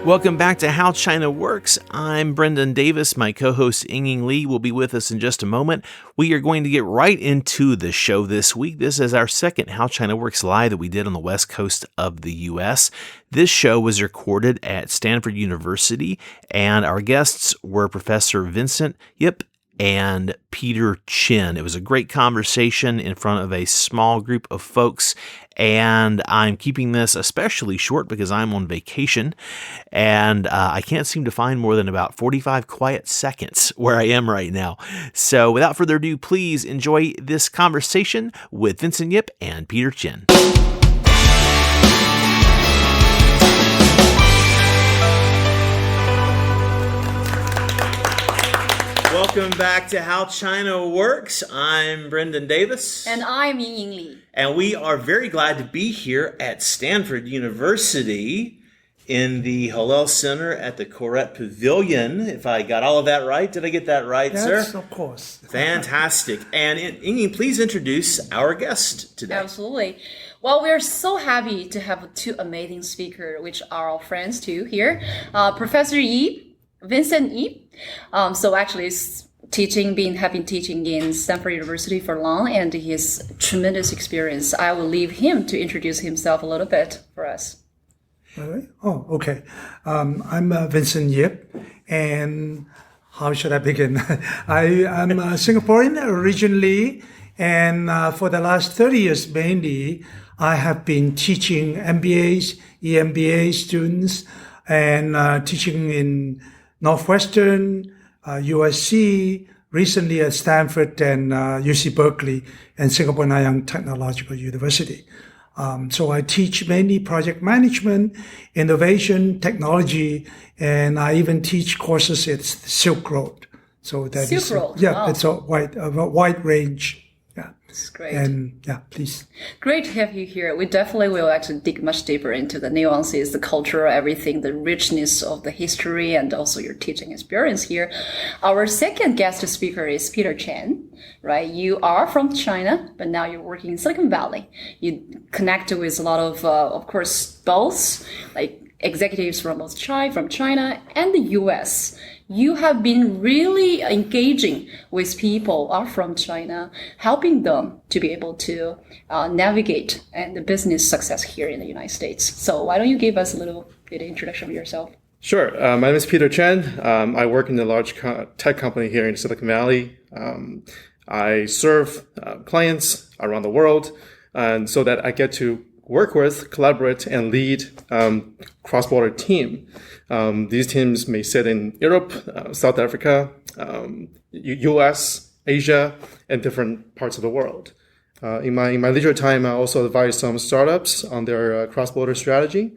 Welcome back to How China Works. I'm Brendan Davis. My co-host Ying Li will be with us in just a moment. We are going to get right into the show this week. This is our second How China Works live that we did on the west coast of the U.S. This show was recorded at Stanford University, and our guests were Professor Vincent Yip and Peter CHEN. It was a great conversation in front of a small group of folks, and I'm keeping this especially short because I'm on vacation, and I can't seem to find more than about 45 quiet seconds where I am right now. So without further ado, please enjoy this conversation with Vincent Yip and Peter CHEN. Welcome back to How China Works. I'm Brendan Davis. And I'm Ying Li. And we are very glad to be here at Stanford University in the Hillel Center at the Corette Pavilion. If I got all of that right. Did I get that right, sir? Yes, of course. Fantastic. And Ying, please introduce our guest today. Absolutely. Well, we're so happy to have two amazing speakers, which are our friends too here. Professor Yip, Vincent Yip. So actually, he's have been teaching in Stanford University for long, and he has tremendous experience. I will leave him to introduce himself a little bit for us. Really? Oh, okay. I'm Vincent Yip, and how should I begin? I'm Singaporean originally, and for the last 30 years mainly, I have been teaching MBAs, EMBA students, and teaching in Northwestern, USC, recently at Stanford and UC Berkeley and Singapore Nanyang Technological University. So I teach mainly project management, innovation, technology, and I even teach courses at Silk Road. So that Silk Road. Yeah, wow. It's a wide range. Yeah. That's great. And yeah, please. Great to have you here. We definitely will actually dig much deeper into the nuances, the culture, everything, the richness of the history, and also your teaching experience here. Our second guest speaker is Peter CHEN, right? You are from China, but now you're working in Silicon Valley. You connect with a lot of course, both like executives from both China and the US. You have been really engaging with people are from China, helping them to be able to navigate and the business success here in the United States. So why don't you give us a little bit of introduction of yourself? Sure. My name is Peter CHEN. I work in a large tech company here in Silicon Valley. I serve clients around the world, and so that I get to work with, collaborate, and lead cross-border team. These teams may sit in Europe, South Africa, US, Asia, and different parts of the world. In my leisure time, I also advise some startups on their cross-border strategy,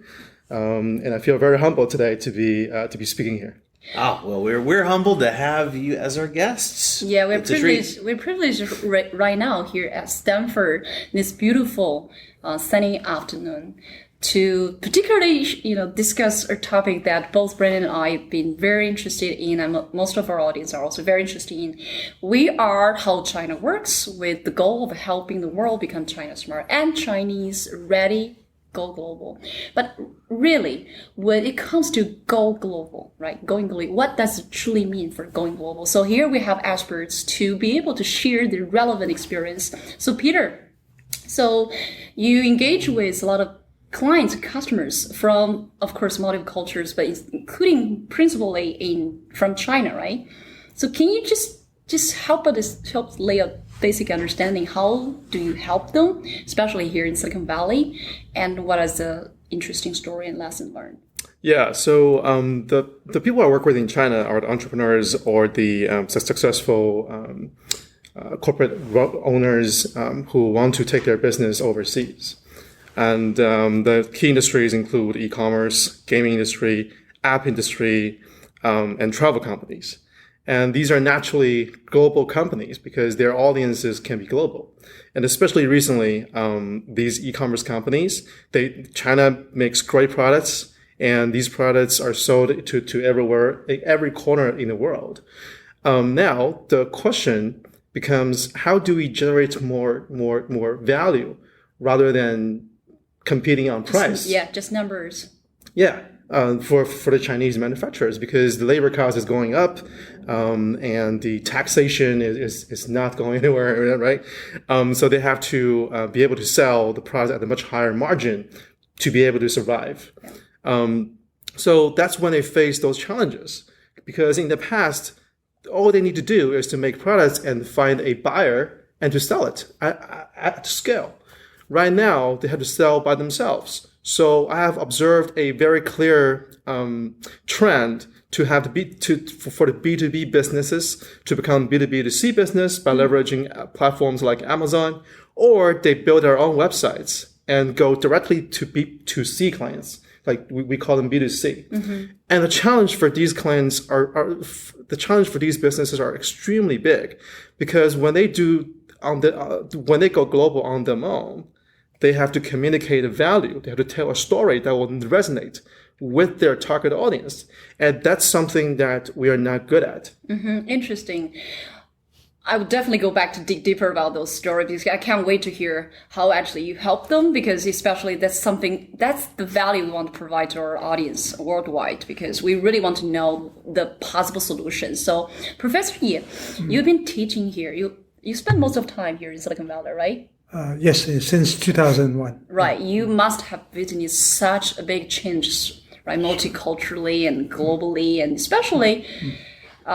and I feel very humbled today to be speaking here. Oh, well, we're humbled to have you as our guests. Yeah, we're privileged. We're privileged right now here at Stanford, this beautiful sunny afternoon, to particularly, discuss a topic that both Brendan and I have been very interested in, and most of our audience are also very interested in. We are How China Works, with the goal of helping the world become China smart and Chinese ready. Go global. But really, when it comes to go global, right? Going global, what does it truly mean for going global? So here we have experts to be able to share the relevant experience. So Peter, so you engage with a lot of clients, customers from, of course, multiple cultures, but including principally from China, right? So can you just help lay a basic understanding, how do you help them, especially here in Silicon Valley, and what is the interesting story and lesson learned? Yeah, so the people I work with in China are the entrepreneurs or the successful corporate owners who want to take their business overseas. And the key industries include e-commerce, gaming industry, app industry, and travel companies. And these are naturally global companies because their audiences can be global. And especially recently, these e-commerce companies, China makes great products, and these products are sold to everywhere, every corner in the world. Now the question becomes, how do we generate more value rather than competing on price? Just numbers. Yeah. for the Chinese manufacturers, because the labor cost is going up, and the taxation is not going anywhere, right? So they have to be able to sell the product at a much higher margin to be able to survive. So that's when they face those challenges, because in the past, all they need to do is to make products and find a buyer and to sell it at scale. Right now, they have to sell by themselves. So I have observed a very clear trend for the B2B businesses to become B2B2C business by leveraging platforms like Amazon, or they build their own websites and go directly to B2C clients. Like we call them B2C. And the challenge for these clients the challenge for these businesses are extremely big, because when they when they go global on their own, they have to communicate a value. They have to tell a story that will resonate with their target audience. And that's something that we are not good at. Interesting. I would definitely go back to dig deeper about those stories, because I can't wait to hear how actually you help them, because especially that's the value we want to provide to our audience worldwide, because we really want to know the possible solutions. So Professor Yip, you've been teaching here. You spend most of the time here in Silicon Valley, right? Yes, since 2001. Right. You must have witnessed such a big change, right? Multiculturally and globally, and especially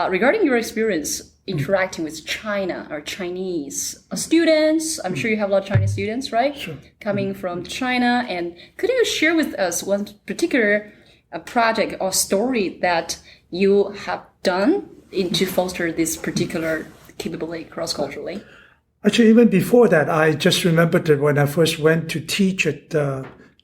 regarding your experience interacting with China or Chinese students. I'm sure you have a lot of Chinese students, right? Sure. Coming from China. And could you share with us one particular project or story that you have done to foster this particular capability cross-culturally? Actually, even before that, I just remembered that when I first went to teach at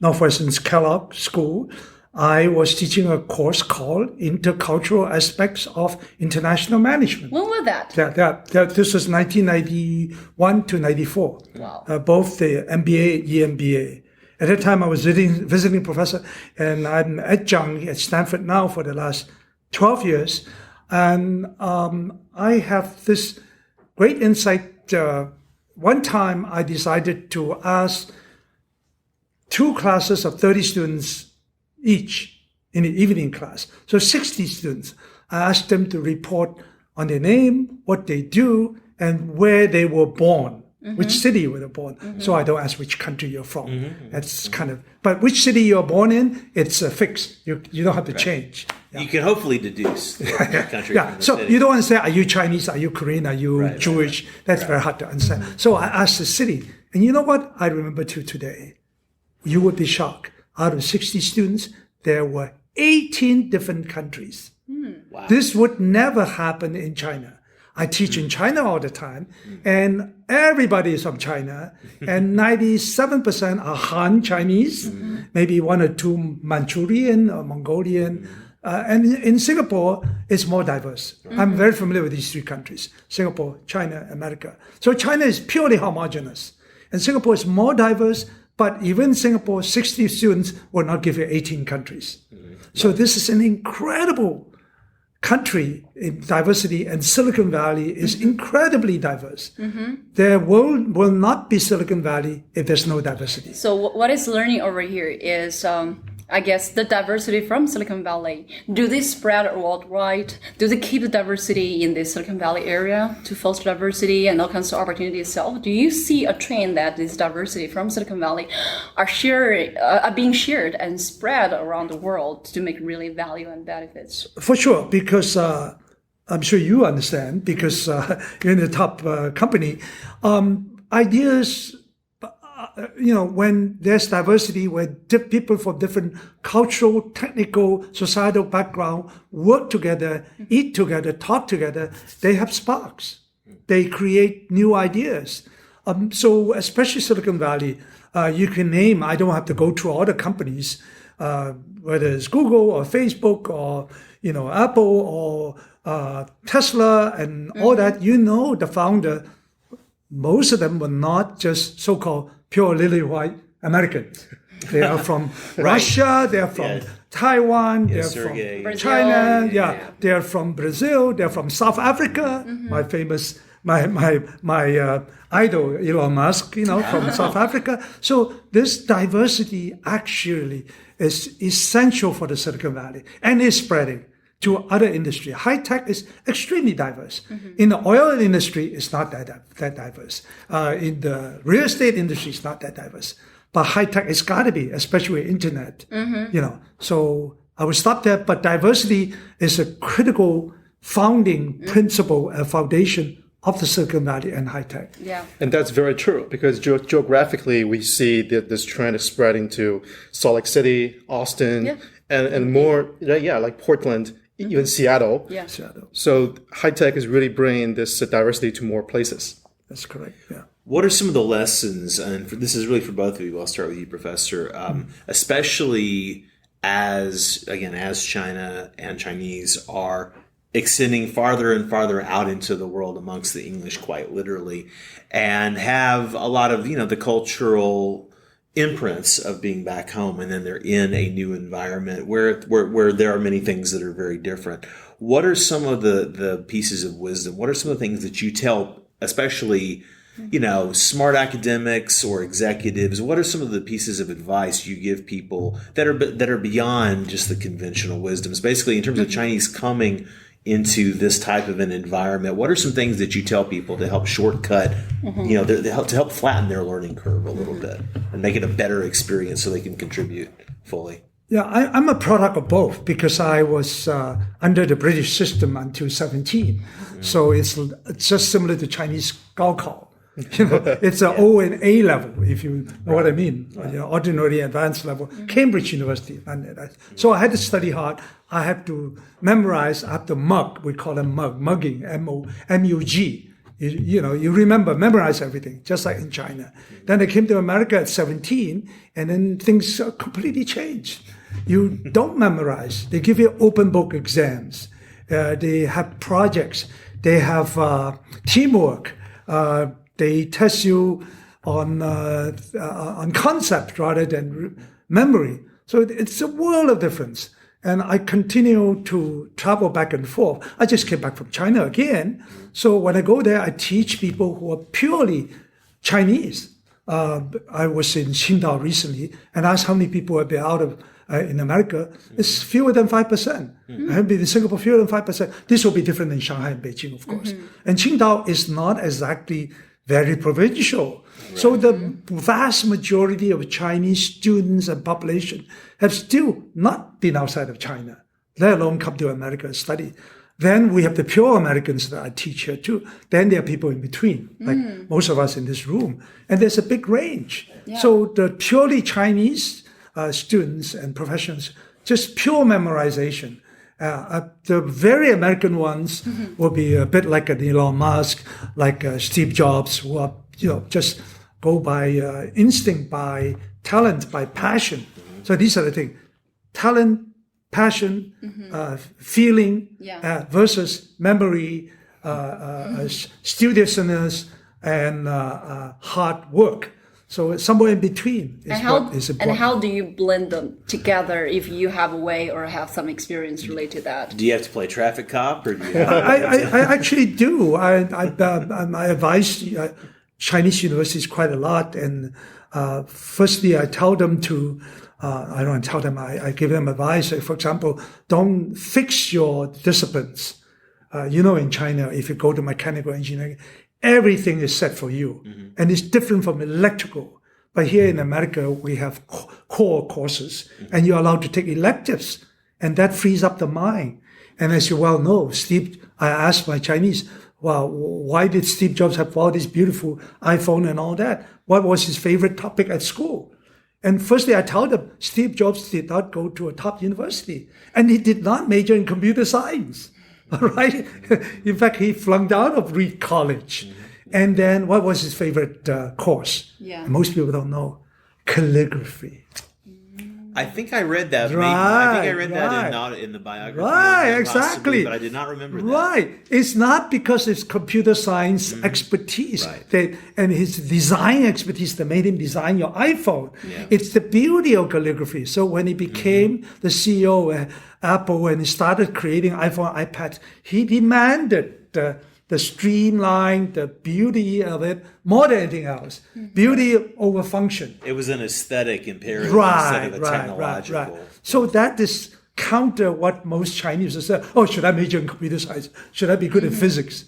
Northwestern's Kellogg School, I was teaching a course called Intercultural Aspects of International Management. When was that? This was 1991 to 94. Wow. Both the MBA and EMBA. At that time, I was visiting professor, and I'm adjunct at Stanford now for the last 12 years. And I have this great insight. One time, I decided to ask 2 classes of 30 students each in the evening class. So 60 students. I asked them to report on their name, what they do, and where they were born, which city you were born. So I don't ask which country you're from. That's kind of, but which city you're born in, it's fixed. You don't have to change. You can hopefully deduce the country from the So city. you don't want to say, are you Chinese? Are you Korean? Are you Jewish? That's very hard to understand. So I asked the city. And you know what? I remember till today. You would be shocked. Out of 60 students, there were 18 different countries. Wow. This would never happen in China. I teach in China all the time, and everybody is from China, and 97% are Han Chinese, maybe 1 or 2 Manchurian or Mongolian. And in Singapore, it's more diverse. I'm very familiar with these 3 countries, Singapore, China, America. So China is purely homogeneous, and Singapore is more diverse. But even Singapore, 60 students will not give you 18 countries. So this is an incredible country in diversity, and Silicon Valley is incredibly diverse. There will not be Silicon Valley if there's no diversity. So what is learning over here is, I guess, the diversity from Silicon Valley. Do they spread worldwide? Do they keep the diversity in the Silicon Valley area to foster diversity and all kinds of opportunity itself? Do you see a trend that this diversity from Silicon Valley are being shared and spread around the world to make really value and benefits? For sure, because I'm sure you understand, because you're in the top company, ideas. When there's diversity, where people from different cultural, technical, societal background work together, eat together, talk together, they have sparks. They create new ideas. So especially Silicon Valley, you can name, I don't have to go through all the companies, whether it's Google or Facebook or, Apple or Tesla and all that, the founder, most of them were not just so-called pure lily white Americans. They are from Russia, they are from Taiwan, they are from Brazil. China, they are from Brazil, they are from South Africa, my famous my idol, Elon Musk, from South Africa. So this diversity actually is essential for the Silicon Valley and is spreading to other industry. High tech is extremely diverse. In the oil industry, it's not that diverse. In the real estate industry, it's not that diverse. But high tech, it's got to be, especially internet. So I will stop there. But diversity is a critical founding principle and foundation of the Silicon Valley and high tech. Yeah. And that's very true because geographically, we see that this trend is spreading to Salt Lake City, Austin, and more, like Portland, even Seattle. Yeah. Seattle. So high tech is really bringing this diversity to more places. That's correct. Yeah. What are some of the lessons, and this is really for both of you, I'll start with you, Professor, especially as China and Chinese are extending farther and farther out into the world amongst the English, quite literally, and have a lot of, the cultural imprints of being back home, and then they're in a new environment where there are many things that are very different. What are some of the pieces of wisdom? What are some of the things that you tell, especially smart academics or executives? What are some of the pieces of advice you give people that are beyond just the conventional wisdoms? Basically, in terms of Chinese coming into this type of an environment, what are some things that you tell people to help shortcut, to help flatten their learning curve a little bit and make it a better experience so they can contribute fully? Yeah, I'm a product of both because I was under the British system until 17. So it's just similar to Chinese Gaokao. It's an O and A level, if you know what I mean. Ordinary advanced level. Cambridge University. So I had to study hard. I had to memorize. I have to mug. We call them mugging, M-U-G. You remember, memorize everything, just like in China. Then I came to America at 17, and then things completely changed. You don't memorize. They give you open book exams. They have projects. They have teamwork. They test you on concept rather than memory. So it's a world of difference. And I continue to travel back and forth. I just came back from China again. So when I go there, I teach people who are purely Chinese. I was in Qingdao recently and asked how many people have been out of in America. It's fewer than 5%. I have been in Singapore, fewer than 5%. This will be different in Shanghai and Beijing, of course. And Qingdao is not exactly very provincial. Right. So the vast majority of Chinese students and population have still not been outside of China, let alone come to America and study. Then we have the pure Americans that I teach here too. Then there are people in between, like most of us in this room. And there's a big range. Yeah. So the purely Chinese students and professionals, just pure memorization. The very American ones will be a bit like an Elon Musk, like Steve Jobs, who are, just go by instinct, by talent, by passion. So these are the things. Talent, passion, feeling versus memory, studiousness, and hard work. So somewhere in between is what is important. And how do you blend them together if you have a way or have some experience related to that? Do you have to play traffic cop? Or do you I actually do. I advise Chinese universities quite a lot. And firstly, I tell them to, I don't tell them, I give them advice. For example, don't fix your disciplines. In China, if you go to mechanical engineering, everything is set for you. And it's different from electrical. But here in America, we have core courses and you're allowed to take electives and that frees up the mind. And as you well know, I asked my Chinese, well, why did Steve Jobs have all this beautiful iPhone and all that? What was his favorite topic at school? And firstly, I told them, Steve Jobs did not go to a top university and he did not major in computer science. All right. In fact, he flunked out of Reed College. And then what was his favorite course? Yeah. Most people don't know. Calligraphy. I think I read that. Right, I think I read that in the biography. Right, exactly. But I did not remember that. Right. It's not because it's computer science expertise and his design expertise that made him design your iPhone. Yeah. It's the beauty of calligraphy. So when he became the CEO of Apple and he started creating iPhone, iPads, he demanded the streamline, the beauty of it, more than anything else. Beauty over function. It was an aesthetic imperative instead of a technological. So that is counter what most Chinese say. Oh, should I major in computer science? Should I be good in physics?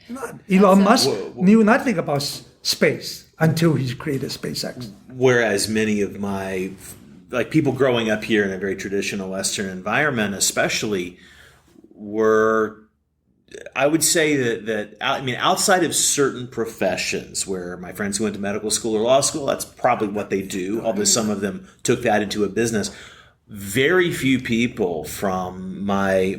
Not. Elon Musk knew nothing about space until he created SpaceX. Whereas many of my, like people growing up here in a very traditional Western environment, especially, were, I would say that I mean, outside of certain professions where my friends who went to medical school or law school, that's probably what they do, although some of them took that into a business. Very few people from my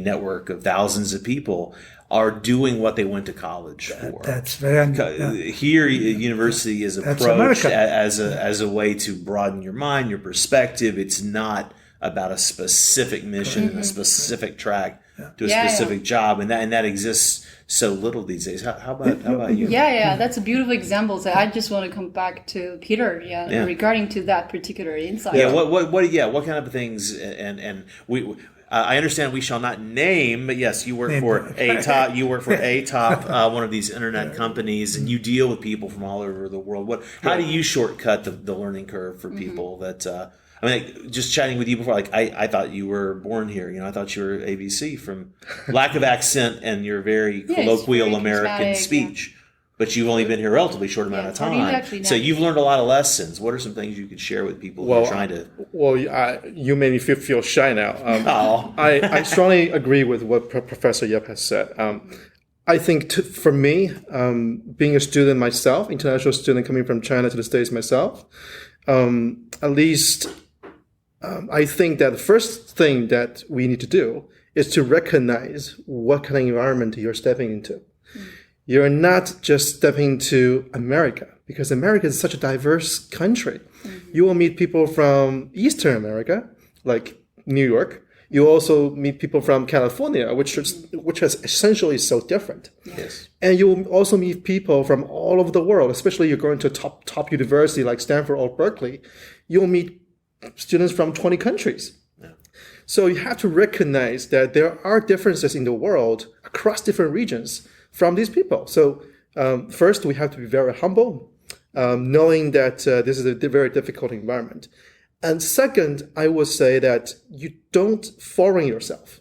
network of thousands of people are doing what they went to college for. That's very here. University is approached as a way to broaden your mind, your perspective. It's not about a specific mission and a specific track to a specific job, and that exists so little these days. How about you? Yeah, that's a beautiful example. So I just want to come back to Peter, regarding to that particular insight. Yeah, what kind of things, and we. I understand we shall not name, but yes, you work for ATOP. You work for ATOP, one of these internet companies, and you deal with people from all over the world. How do you shortcut the learning curve for people that? I mean, just chatting with you before, like I thought you were born here. I thought you were ABC from lack of accent and your very colloquial very American speech. But you've only been here a relatively short amount of time. So you've learned a lot of lessons. What are some things you could share with people who are trying to... Well, you made me feel shy now. I strongly agree with what Professor Yip has said. I think for me, being a student myself, international student coming from China to the States myself, at least I think that the first thing that we need to do is to recognize what kind of environment you're stepping into. You're not just stepping into America, because America is such a diverse country. You will meet people from Eastern America, like New York. You also meet people from California, which is essentially so different. Yes. And you will also meet people from all over the world, especially you're going to a top university like Stanford or Berkeley. You'll meet students from 20 countries. Yeah. So you have to recognize that there are differences in the world across different regions from these people. So first, we have to be very humble, knowing that this is a very difficult environment. And second, I would say that you don't foreign yourself.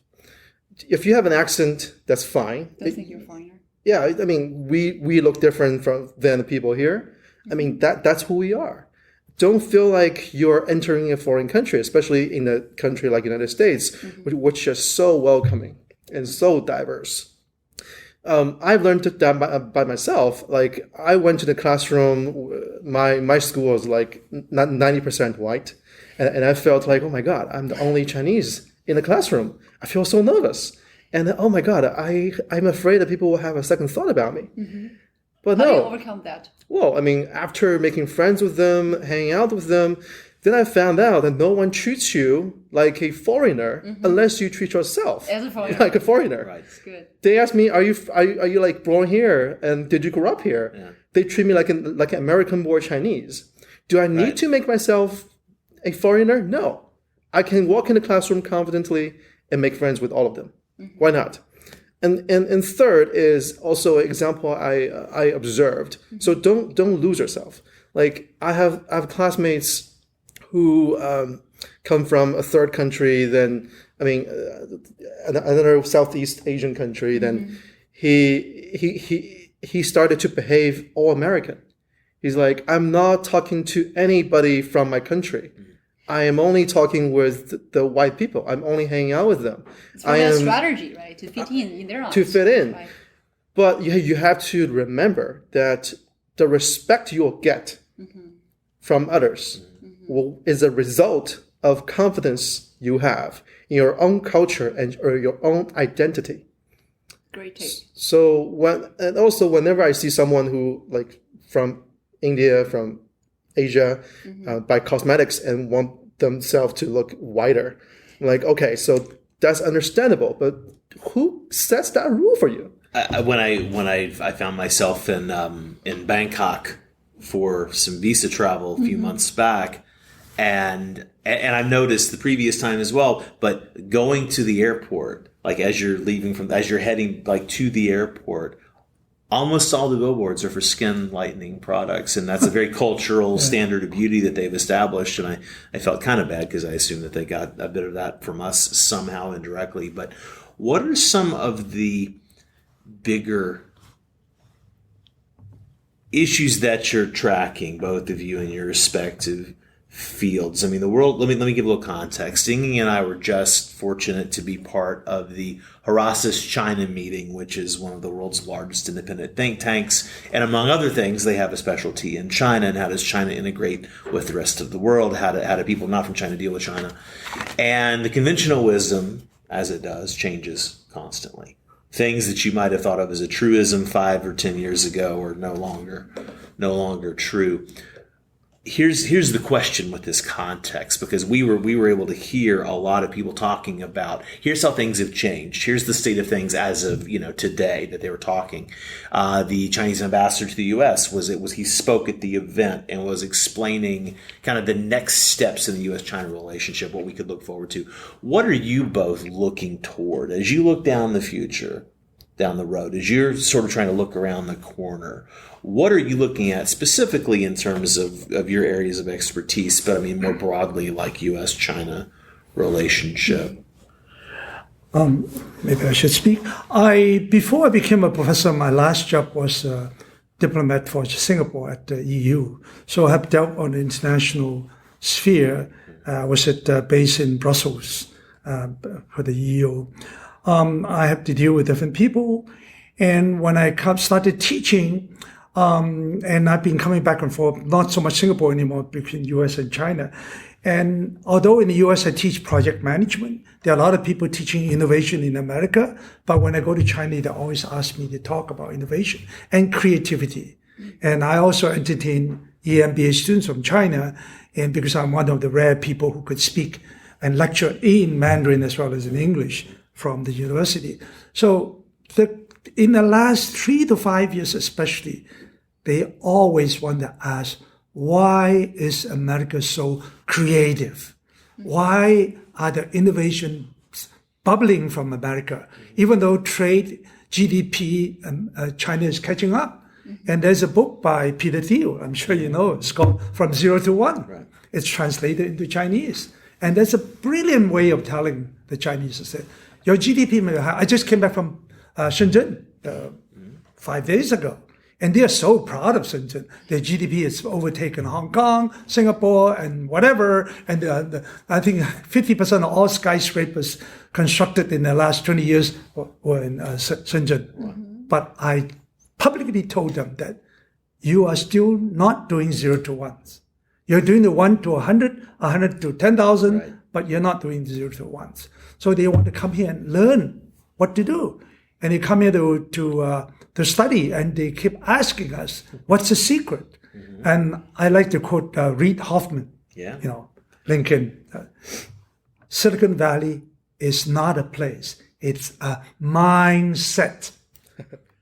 If you have an accent, that's fine. Don't think you're a foreigner. Yeah, I mean, we look different than the people here. I mean, that's who we are. Don't feel like you're entering a foreign country, especially in a country like the United States, which is so welcoming and so diverse. I've learned that by myself. Like, I went to the classroom, my school was like 90% white, and I felt like, oh my God, I'm the only Chinese in the classroom. I feel so nervous. And oh my God, I'm afraid that people will have a second thought about me. But How do you overcome that? Well, I mean, after making friends with them, hanging out with them, then I found out that no one treats you like a foreigner unless you treat yourself as a foreigner. like a foreigner. Right. That's good. They ask me, "Are you like born here and did you grow up here?" Yeah. They treat me like an American-born Chinese. Do I need to make myself a foreigner? No, I can walk in the classroom confidently and make friends with all of them. Why not? And third is also an example I observed. So don't lose yourself. Like I have classmates who come from a third country, then another Southeast Asian country. Then he started to behave all American. He's like, I'm not talking to anybody from my country. I am only talking with the white people. I'm only hanging out with them. It's a strategy, right? To fit in their eyes. To fit in. Right. But you have to remember that the respect you'll get from others is a result of confidence you have in your own culture or your own identity. Great take. So whenever I see someone who like from India, from Asia, buy cosmetics and want themselves to look whiter, I'm like, okay, so that's understandable, but who sets that rule for you? When I found myself in Bangkok for some visa travel a few months back, and I've noticed the previous time as well, but going to the airport, like as you're heading like to the airport, almost all the billboards are for skin lightening products, and that's a very cultural standard of beauty that they've established. And I felt kind of bad because I assumed that they got a bit of that from us somehow indirectly. But what are some of the bigger issues that you're tracking, both of you in your respective fields? I mean, the world, let me give a little context. Inging and I were just fortunate to be part of the Horasis China meeting, which is one of the world's largest independent think tanks. And among other things, they have a specialty in China and how does China integrate with the rest of the world? How do people not from China deal with China? And the conventional wisdom, as it does, changes constantly. Things that you might have thought of as a truism 5 or 10 years ago are no longer true. Here's the question with this context, because we were able to hear a lot of people talking about here's how things have changed. Here's the state of things as of today that they were talking. The Chinese ambassador to the U.S. he spoke at the event and was explaining kind of the next steps in the U.S.-China relationship, what we could look forward to. What are you both looking toward as you look down the future, down the road, as you're sort of trying to look around the corner? What are you looking at specifically in terms of your areas of expertise, but I mean more broadly like U.S.-China relationship? Maybe I should speak. Before I became a professor, my last job was a diplomat for Singapore at the EU. So I have dealt on the international sphere. I was based in Brussels for the EU. I have to deal with different people. And when I started teaching, and I've been coming back and forth, not so much Singapore anymore, between US and China. And although in the US I teach project management, there are a lot of people teaching innovation in America. But when I go to China, they always ask me to talk about innovation and creativity. And I also entertain EMBA students from China, and because I'm one of the rare people who could speak and lecture in Mandarin as well as in English from the university. So in the last 3 to 5 years especially, they always want to ask, why is America so creative? Why are the innovations bubbling from America? Even though trade, GDP, China is catching up. And there's a book by Peter Thiel, I'm sure you know, it's called From Zero to One. Right. It's translated into Chinese. And that's a brilliant way of telling the Chinese, that your GDP may be high. I just came back from Shenzhen 5 days ago. And they are so proud of Shenzhen. Their GDP has overtaken Hong Kong, Singapore, and whatever. And I think 50% of all skyscrapers constructed in the last 20 years were in Shenzhen. Mm-hmm. But I publicly told them that you are still not doing 0 to 1s. You're doing the 1 to 100, 100 to 10,000, right, but you're not doing 0 to 1s. So they want to come here and learn what to do. And they come here to study, and they keep asking us, what's the secret? Mm-hmm. And I like to quote Reid Hoffman, Lincoln. Silicon Valley is not a place. It's a mindset.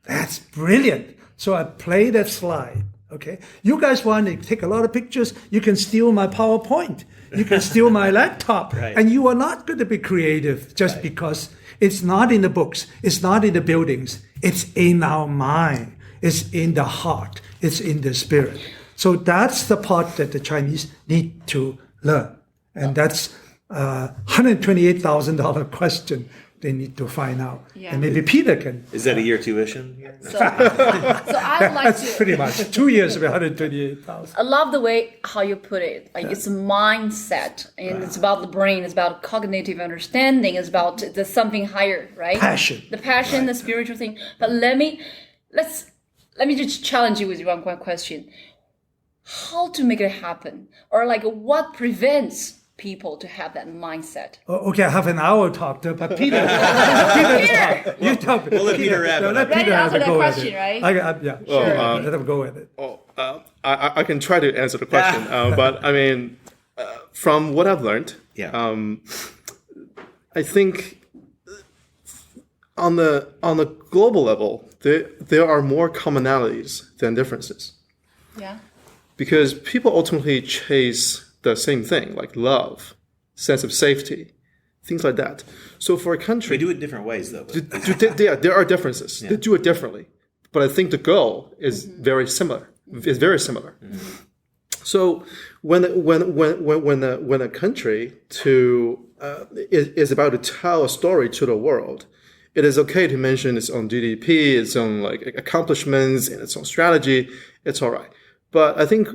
That's brilliant. So I play that slide. Okay. You guys want to take a lot of pictures. You can steal my PowerPoint. You can steal my laptop. Right. And you are not going to be creative just because it's not in the books. It's not in the buildings. It's in our mind. It's in the heart. It's in the spirit. So that's the part that the Chinese need to learn. And that's $128,000 question they need to find out. Yeah. And maybe Peter can. Is that a year tuition? So I would like to. Pretty much. 2 years of 128,000. I love the way how you put it. Like it's a mindset, and it's about the brain. It's about cognitive understanding. It's about the something higher, right? Passion. The passion, right. The spiritual thing. But let me just challenge you with one question. How to make it happen? Or like what prevents people to have that mindset? Okay, I have an hour talk to, but Peter, talk. You talk. We'll let Peter have it. Let Peter have a go question, at it. Right? Yeah, sure. Let him go at it. I can try to answer the question, but I mean, from what I've learned, I think on the global level, there are more commonalities than differences. Yeah. Because people ultimately chase the same thing, like love, sense of safety, things like that. So for a country, We do it different ways, though. yeah, there are differences. They do it differently, but I think the goal is very similar. It's very similar. So when a country is about to tell a story to the world, it is okay to mention its own GDP, its own accomplishments, and its own strategy. It's all right. But I think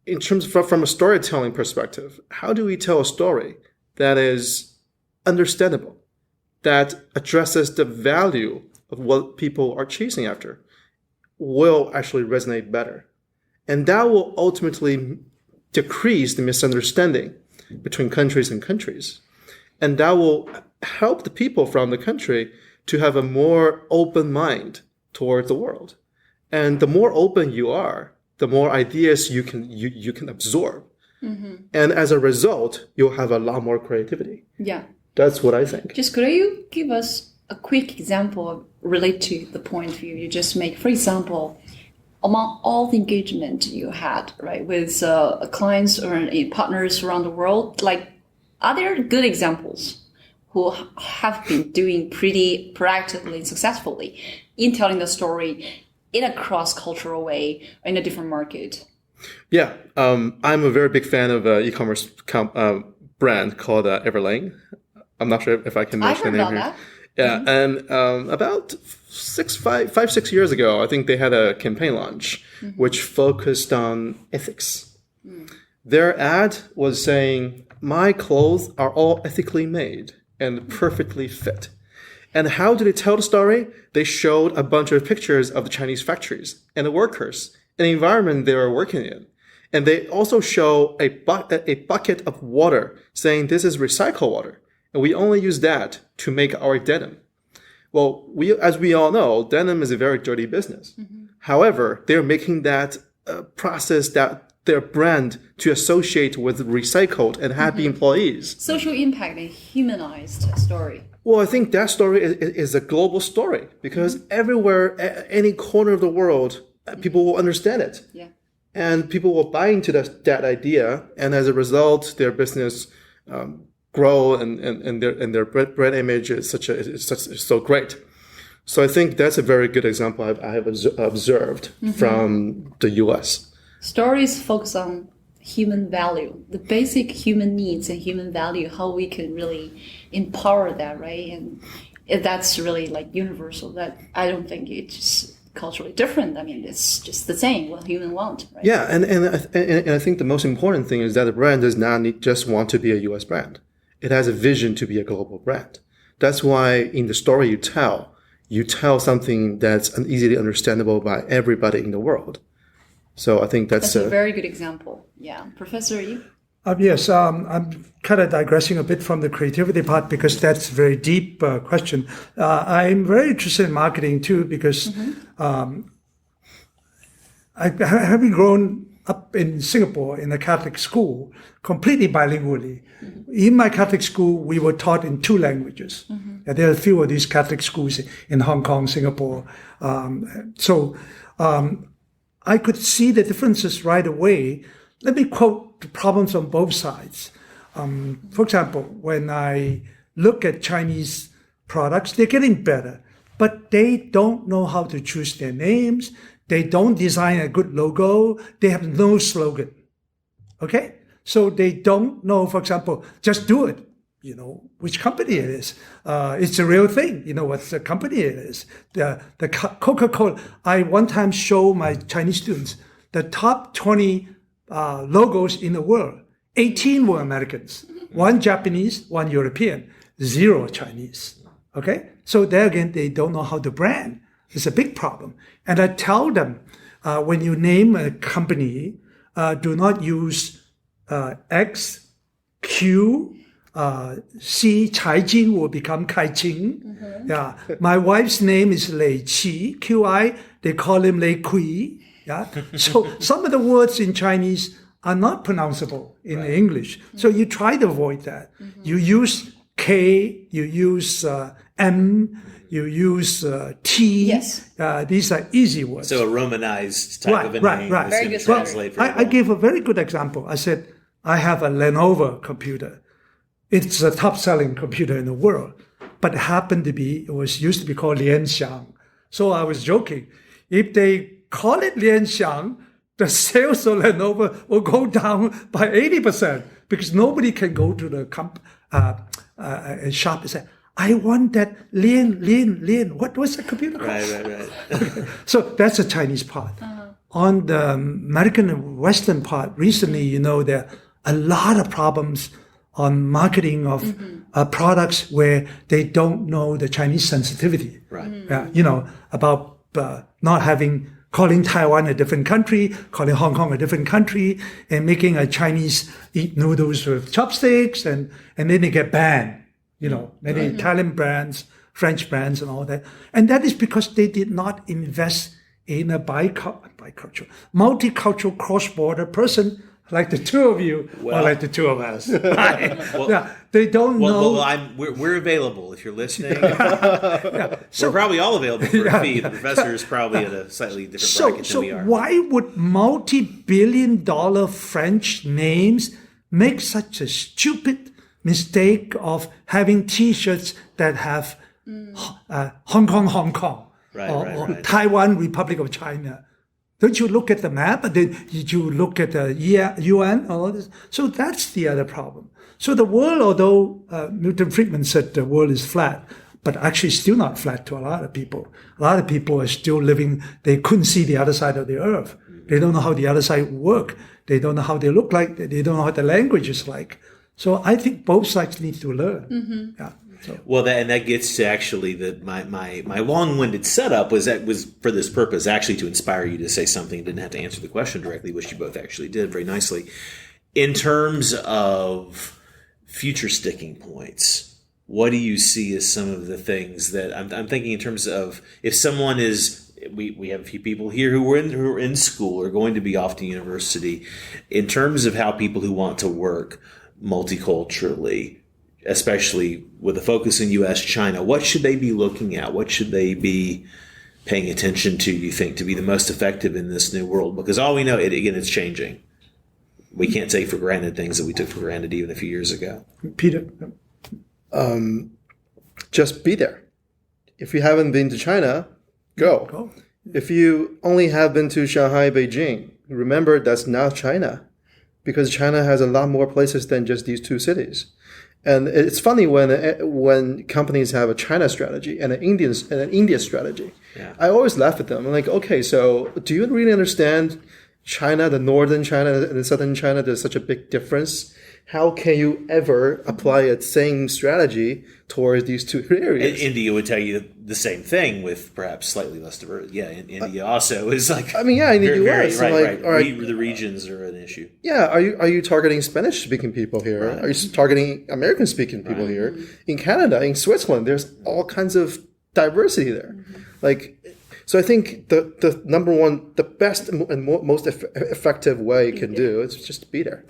in terms from a storytelling perspective, how do we tell a story that is understandable, that addresses the value of what people are chasing after, will actually resonate better. And that will ultimately decrease the misunderstanding between countries and countries. And that will help the people from the country to have a more open mind toward the world. And the more open you are, the more ideas you can absorb. And as a result, you'll have a lot more creativity. Yeah. That's what I think. Just could you give us a quick example relate to the point of view you just made? For example, among all the engagement you had, right, with clients or partners around the world, like, are there good examples who have been doing pretty proactively and successfully in telling the story in a cross-cultural way in a different market? Yeah, I'm a very big fan of an e-commerce brand called Everlane. I'm not sure if I can mention the name here. Yeah, and about 5-6 years ago, I think they had a campaign launch which focused on ethics. Their ad was saying, "My clothes are all ethically made and perfectly fit." And how did they tell the story? They showed a bunch of pictures of the Chinese factories and the workers and the environment they were working in. And they also show a bucket of water saying this is recycled water. And we only use that to make our denim. Well, as we all know, denim is a very dirty business. However, they're making that process, that their brand, to associate with recycled and happy employees. Social impact and humanized story. Well, I think that story is a global story because everywhere, any corner of the world, people will understand it. Yeah. And people will buy into that idea. And as a result, their business grow and their brand image is so great. So I think that's a very good example I have observed from the US. Stories focus on human value, the basic human needs and human value, how we can really empower that, right? And that's really like universal. That I don't think it's just culturally different. I mean, it's just the same what humans want, right? Yeah, and I think the most important thing is that the brand does not just want to be a US brand. It has a vision to be a global brand. That's why in the story you tell something that's easily understandable by everybody in the world. So I think that's a very good example. Yeah. Professor Yip? Yes, I'm kind of digressing a bit from the creativity part because that's a very deep question. I'm very interested in marketing too because having grown up in Singapore in a Catholic school, completely bilingually. In my Catholic school, we were taught in 2 languages. There are a few of these Catholic schools in Hong Kong, Singapore. So I could see the differences right away. Let me quote the problems on both sides. For example, when I look at Chinese products, they're getting better, but they don't know how to choose their names. They don't design a good logo. They have no slogan. Okay? So they don't know, for example, just do it. You know, which company it is. It's a real thing. You know what the company it is. The Coca-Cola. I one time show my Chinese students the top 20 logos in the world. 18 were Americans, 1 Japanese, 1 European, 0 Chinese. Okay? So there again, they don't know how to brand. It's a big problem. And I tell them, when you name a company, do not use X, Q, C, Chai Jing will become Kai Jing. Yeah. My wife's name is Lei Qi, Qi, they call him Lei Kui. Yeah. So some of the words in Chinese are not pronounceable in English. So you try to avoid that. You use K, you use M, you use T. Yes. These are easy words. So a romanized type of a name. Right. Very good. Translate very well. I gave a very good example. I said, I have a Lenovo computer. It's the top-selling computer in the world, but it was used to be called Lianxiang. So I was joking. If they call it Lianxiang, the sales of Lenovo will go down by 80% because nobody can go to the shop and say, I want that Lian. What was the computer called? Right. So that's the Chinese part. On the American and Western part, recently, there are a lot of problems on marketing of products where they don't know the Chinese sensitivity. Right. About not calling Taiwan a different country, calling Hong Kong a different country, and making a Chinese eat noodles with chopsticks, and then they get banned. Many Italian brands, French brands, and all that. And that is because they did not invest in a multicultural cross-border person like the two of you, or like the two of us. They don't know. Well, we're available if you're listening. We're probably all available for a fee. The professor is probably at a slightly different bracket than we are. So why would multi-billion-dollar French names make such a stupid mistake of having T-shirts that have Hong Kong, or Taiwan, Republic of China? Don't you look at the map? Did you look at the UN? All this? So that's the other problem. So the world, although Milton Friedman said the world is flat, but actually still not flat to a lot of people. A lot of people are still living, they couldn't see the other side of the earth. They don't know how the other side work. They don't know how they look like. They don't know what the language is like. So I think both sides need to learn. Yeah. So. Well, that gets to actually my long-winded setup was for this purpose, actually to inspire you to say something. Didn't have to answer the question directly, which you both actually did very nicely. In terms of future sticking points, what do you see as some of the things that I'm thinking in terms of if someone is, we have a few people here who are in school or going to be off to university, in terms of how people who want to work multiculturally, especially with a focus in U.S., China, what should they be looking at? What should they be paying attention to, you think, to be the most effective in this new world? Because all we know, it's changing. We can't take for granted things that we took for granted even a few years ago. Peter? Just be there. If you haven't been to China, go. If you only have been to Shanghai, Beijing, remember that's not China, because China has a lot more places than just these two cities. And it's funny when companies have a China strategy and an India strategy. Yeah. I always laugh at them. I'm like, okay, so do you really understand China, the northern China and the southern China? There's such a big difference. How can you ever apply a same strategy towards these two areas? India would tell you the same thing with perhaps slightly less diverse. Yeah, India also is like. I mean, in the U.S., right. The regions are an issue. Yeah, are you targeting Spanish-speaking people here? Right. Are you targeting American-speaking people here? In Canada, in Switzerland, there's all kinds of diversity there. So I think the number one, the best and most effective way you can do is just be there.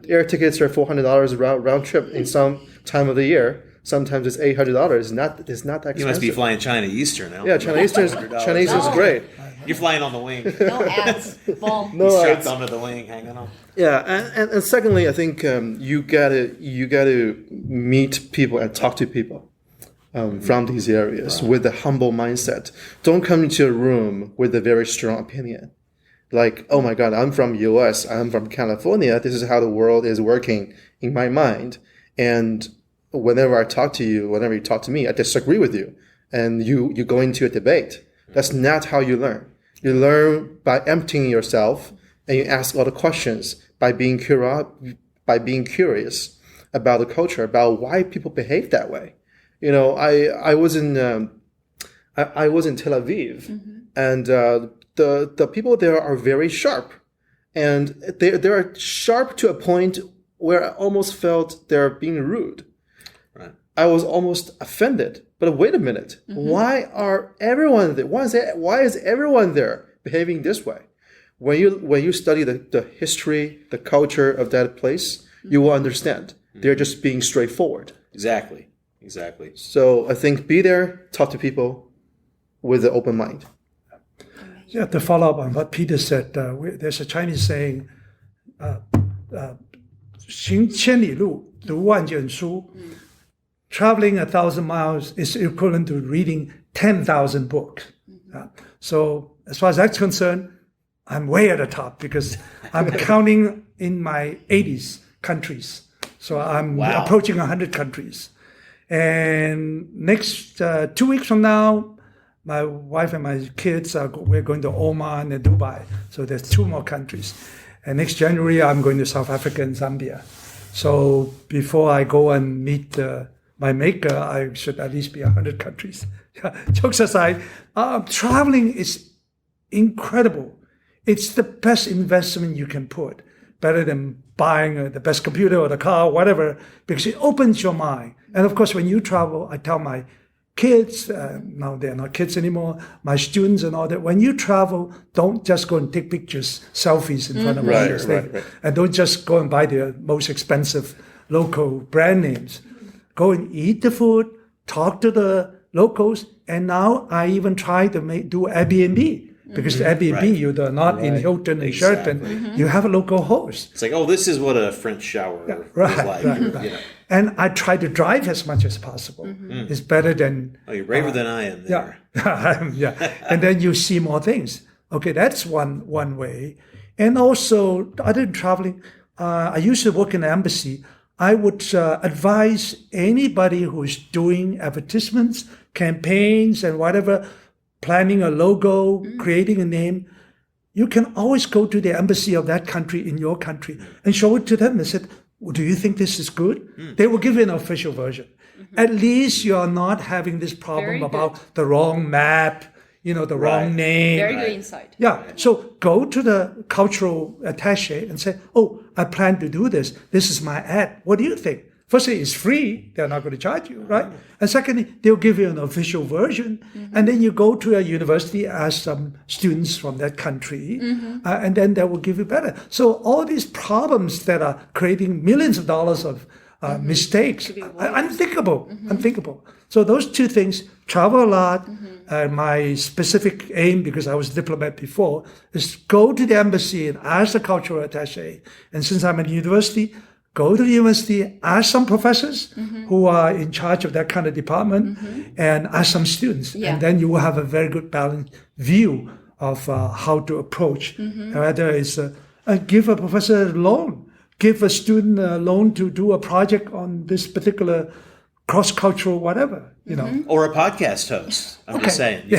Air tickets are $400 round trip in some time of the year. Sometimes it's $800. It's not that expensive. You must be flying China Eastern now. Yeah, China Eastern is great. You're flying on the wing. No ads. No strapped ads. onto the wing, hanging on. Yeah, and secondly, I think you gotta meet people and talk to people from these areas with a humble mindset. Don't come into a room with a very strong opinion. Like, oh my God, I'm from US, I'm from California, this is how the world is working in my mind. And whenever I talk to you, whenever you talk to me, I disagree with you. And you go into a debate. That's not how you learn. You learn by emptying yourself and you ask all the questions by being curious about the culture, about why people behave that way. I was in Tel Aviv, and the people there are very sharp, and they are sharp to a point where I almost felt they're being rude. Right. I was almost offended. But wait a minute, why are everyone there? Why is everyone there behaving this way? When you study the history, the culture of that place, you will understand. They're just being straightforward. Exactly. So I think be there, talk to people with an open mind. Yeah, to follow up on what Peter said, there's a Chinese saying, 行千里路读万卷书. Traveling 1,000 miles is equivalent to reading 10,000 books. So as far as that's concerned, I'm way at the top because I'm counting in my 80s countries. So I'm approaching 100 countries. And next 2 weeks from now, my wife and my kids we're going to Oman and Dubai. So there's 2 more countries. And next January, I'm going to South Africa and Zambia. So before I go and meet my maker, I should at least be 100 countries. Jokes aside, traveling is incredible. It's the best investment you can put, better than buying the best computer or the car, whatever, because it opens your mind. And of course, when you travel, I tell my kids, now they're not kids anymore, my students and all that, when you travel, don't just go and take pictures, selfies in front of others. Right. And don't just go and buy the most expensive local brand names. Go and eat the food, talk to the locals, and now I even try to do Airbnb. Because Airbnb, you're not in Hilton and Sheraton, you have a local host. It's like, oh, this is what a French shower is like. Right. And I try to drive as much as possible. It's better than... Oh, you're braver than I am there. Yeah. And then you see more things. Okay, that's one way. And also, other than traveling, I used to work in an embassy. I would advise anybody who's doing advertisements, campaigns, and whatever, planning a logo, creating a name, you can always go to the embassy of that country in your country and show it to them and say, well, do you think this is good? They will give you an official version. At least you're not having this problem about the wrong map, the wrong name. Very good insight. Yeah. So go to the cultural attaché and say, oh, I plan to do this. This is my ad. What do you think? Firstly, it's free. They're not going to charge you, right? And secondly, they'll give you an official version. And then you go to a university, ask some students from that country, and then they will give you better. So all these problems that are creating millions of dollars of mistakes, unthinkable. So those 2 things, travel a lot. My specific aim, because I was a diplomat before, is go to the embassy and ask the cultural attaché. And since I'm at university, go to the university, ask some professors who are in charge of that kind of department, and ask some students. And then you will have a very good balanced view of how to approach. Whether it's give a professor a loan, give a student a loan to do a project on this particular cross-cultural whatever, Or a podcast host, I'm just saying.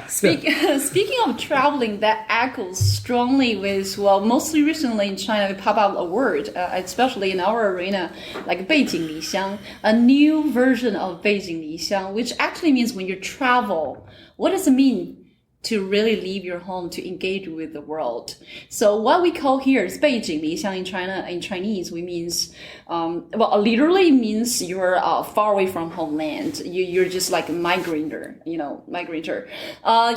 Speaking of traveling, that echoes strongly with, mostly recently in China, we pop up a word, especially in our arena, like 背井离乡, a new version of 背井离乡, which actually means when you travel, what does it mean to really leave your home to engage with the world? So what we call here is 背井离乡 in China. In Chinese, we means, literally means you're far away from homeland. You're just like a migrator.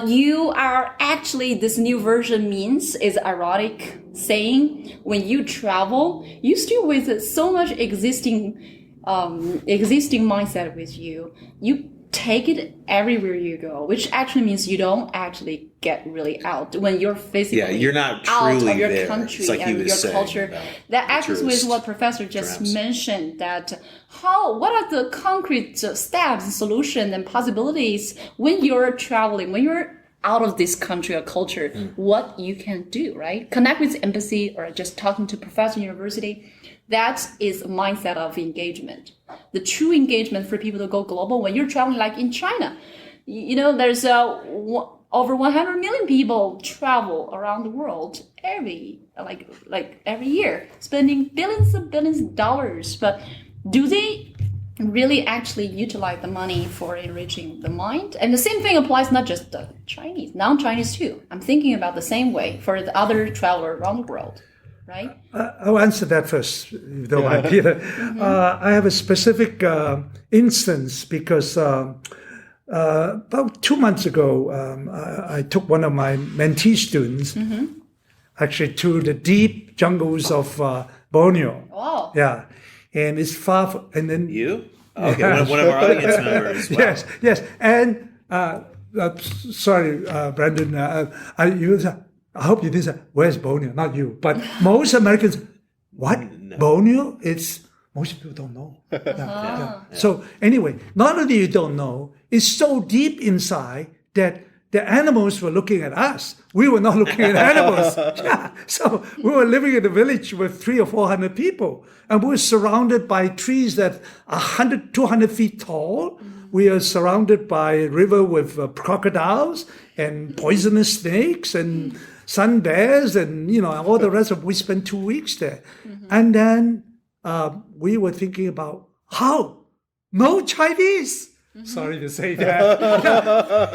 You are actually, this new version means is ironic saying when you travel, you still with so much existing mindset with you. You take it everywhere you go, which actually means you don't actually get really out when you're physically you're not out truly of your there. country like and your culture. That actually with what Professor just mentioned, that what are the concrete steps, solutions, and possibilities when you're traveling, when you're out of this country or culture, what you can do, right? Connect with the embassy or just talking to professor in university. That is a mindset of engagement. The true engagement for people to go global when you're traveling, like in China, there's over 100 million people travel around the world every year, spending billions of dollars. But do they really actually utilize the money for enriching the mind? And the same thing applies not just to Chinese, non-Chinese too. I'm thinking about the same way for the other travelers around the world. Right? I'll answer that first, if you don't mind, Peter. I have a specific instance because about 2 months ago, I took one of my mentee students actually to the deep jungles of Borneo. Oh. Yeah. And it's far from... And then, you? Okay, one of our audience members. Wow. Yes. And, sorry, Brandon, I hope you didn't say, where's Borneo? Not you. But most Americans, what? No. Borneo? It's Most people don't know. So anyway, not only you don't know, it's so deep inside that the animals were looking at us. We were not looking at animals. So we were living in a village with 300 or 400 people. And we were surrounded by trees that are 100, 200 feet tall. We are surrounded by a river with crocodiles and poisonous snakes and sun bears and, all the rest of. We spent 2 weeks there. And then we were thinking about how? No Chinese. Sorry to say that.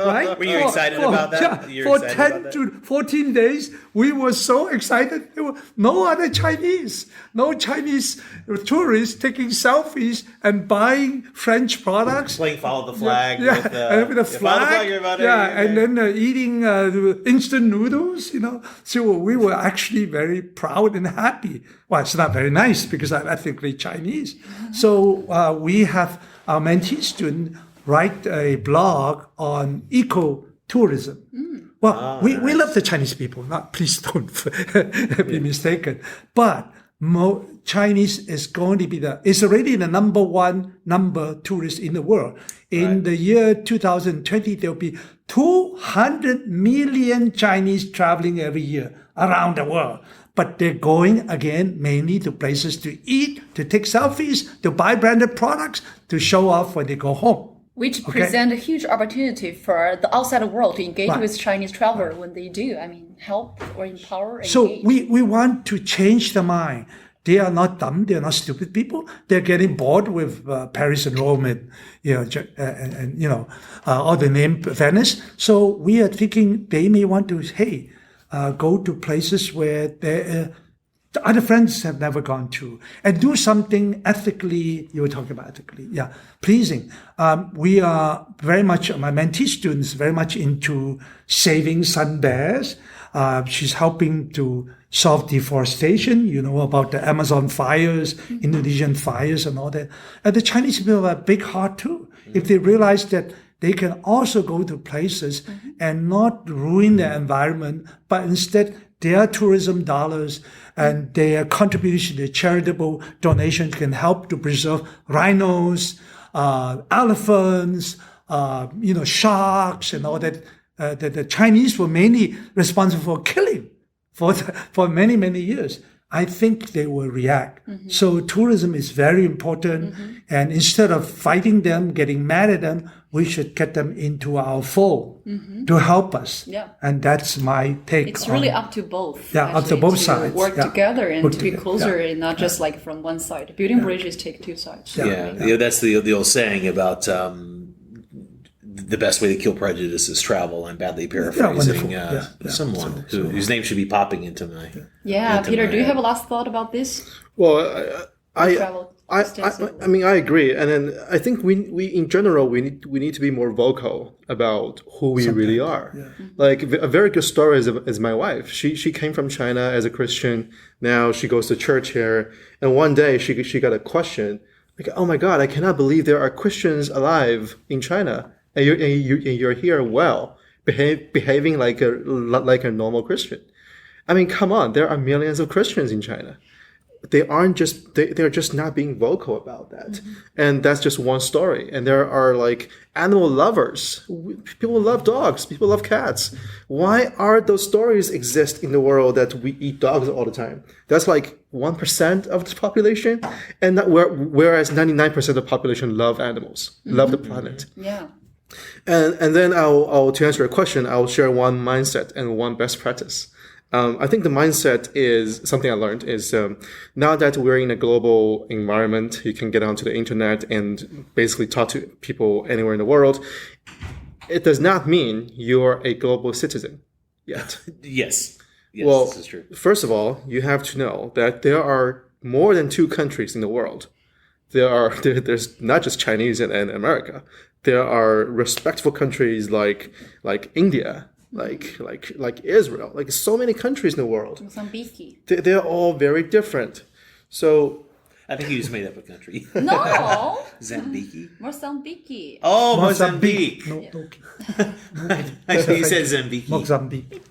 Right? Were you excited about that? For 10 to 14 days, we were so excited. There were no other Chinese. No Chinese tourists taking selfies and buying French products. Playing follow the flag. With the flag. And then eating instant noodles, So we were actually very proud and happy. Well, it's not very nice because I'm ethnically Chinese. So we have our mentee student write a blog on ecotourism. Well, we love the Chinese people. Please don't be mistaken. But Chinese is going to be it's already the number one tourist in the world. In the year 2020, there'll be 200 million Chinese traveling every year around the world. But they're going, again, mainly to places to eat, to take selfies, to buy branded products, to show off when they go home. Which present a huge opportunity for the outside world to engage with Chinese traveler when they do. Help or empower. So engage. we want to change the mind. They are not dumb. They are not stupid people. They're getting bored with Paris and Rome and all the name Venice. So we are thinking they may want to, go to places where the other friends have never gone to and do something ethically. You were talking about ethically, pleasing. We are very much, my mentee students, very much into saving sun bears. She's helping to solve deforestation. You know about the Amazon fires, Indonesian fires, and all that. And the Chinese people have a big heart too. If they realize that they can also go to places and not ruin the environment, but instead their tourism dollars and their contribution, their charitable donations can help to preserve rhinos, elephants, sharks and all that. The Chinese were mainly responsible for killing for many, many years. I think they will react. So tourism is very important. And instead of fighting them, getting mad at them, we should get them into our fold to help us. And that's my take. It's really up to both. Up to both sides. Work together and to be closer and not just like from one side. Building bridges take two sides. That's the old saying about the best way to kill prejudice is travel. I'm badly paraphrasing someone whose name should be popping into my Peter, do you have a last thought about this? Well, I agree, and then I think we in general we need to be more vocal about who we really are. Like a very good story is my wife. She came from China as a Christian. Now she goes to church here, and one day she got a question like, "Oh my God, I cannot believe there are Christians alive in China." And you're here behaving like a normal Christian. Come on, there are millions of Christians in China. They're just not being vocal about that. And that's just one story. And there are like animal lovers. People love dogs. People love cats. Why are those stories exist in the world that we eat dogs all the time? That's like 1% of the population. And whereas 99% of the population love animals, love the planet. And then I'll to answer your question, I'll share one mindset and one best practice. I think the mindset is something I learned is now that we're in a global environment, you can get onto the internet and basically talk to people anywhere in the world. It does not mean you're a global citizen yet. Yes, well, this is true. First of all, you have to know that there are more than 2 countries in the world. There's not just Chinese and America. There are respectful countries like India, like Israel, like so many countries in the world. Mozambique. They're all very different. So I think you just made up a country. No, Zambiki? Mozambique. Oh, Mozambique. No, I think you said Zambiki. Mozambique.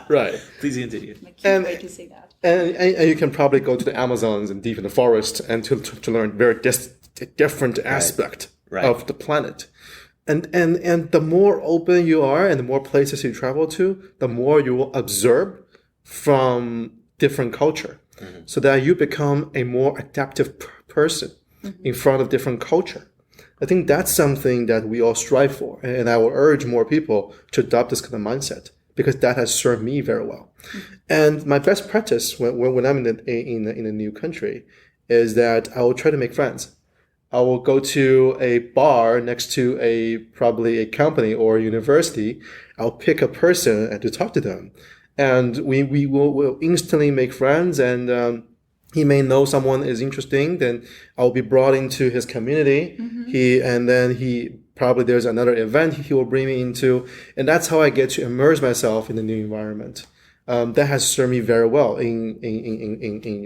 Right. Please continue. I can't wait to say that. And you can probably go to the Amazons and deep in the forest and to learn very different aspect of the planet. And the more open you are and the more places you travel to, the more you will observe from different culture. So that you become a more adaptive person in front of different culture. I think that's something that we all strive for. And I will urge more people to adopt this kind of mindset because that has served me very well. And my best practice when I'm in a new country is that I will try to make friends. I will go to a bar next to probably a company or a university. I'll pick a person and to talk to them. And we will instantly make friends, and he may know someone is interesting, then I'll be brought into his community. He probably there's another event he will bring me into, and that's how I get to immerse myself in the new environment. That has served me very well in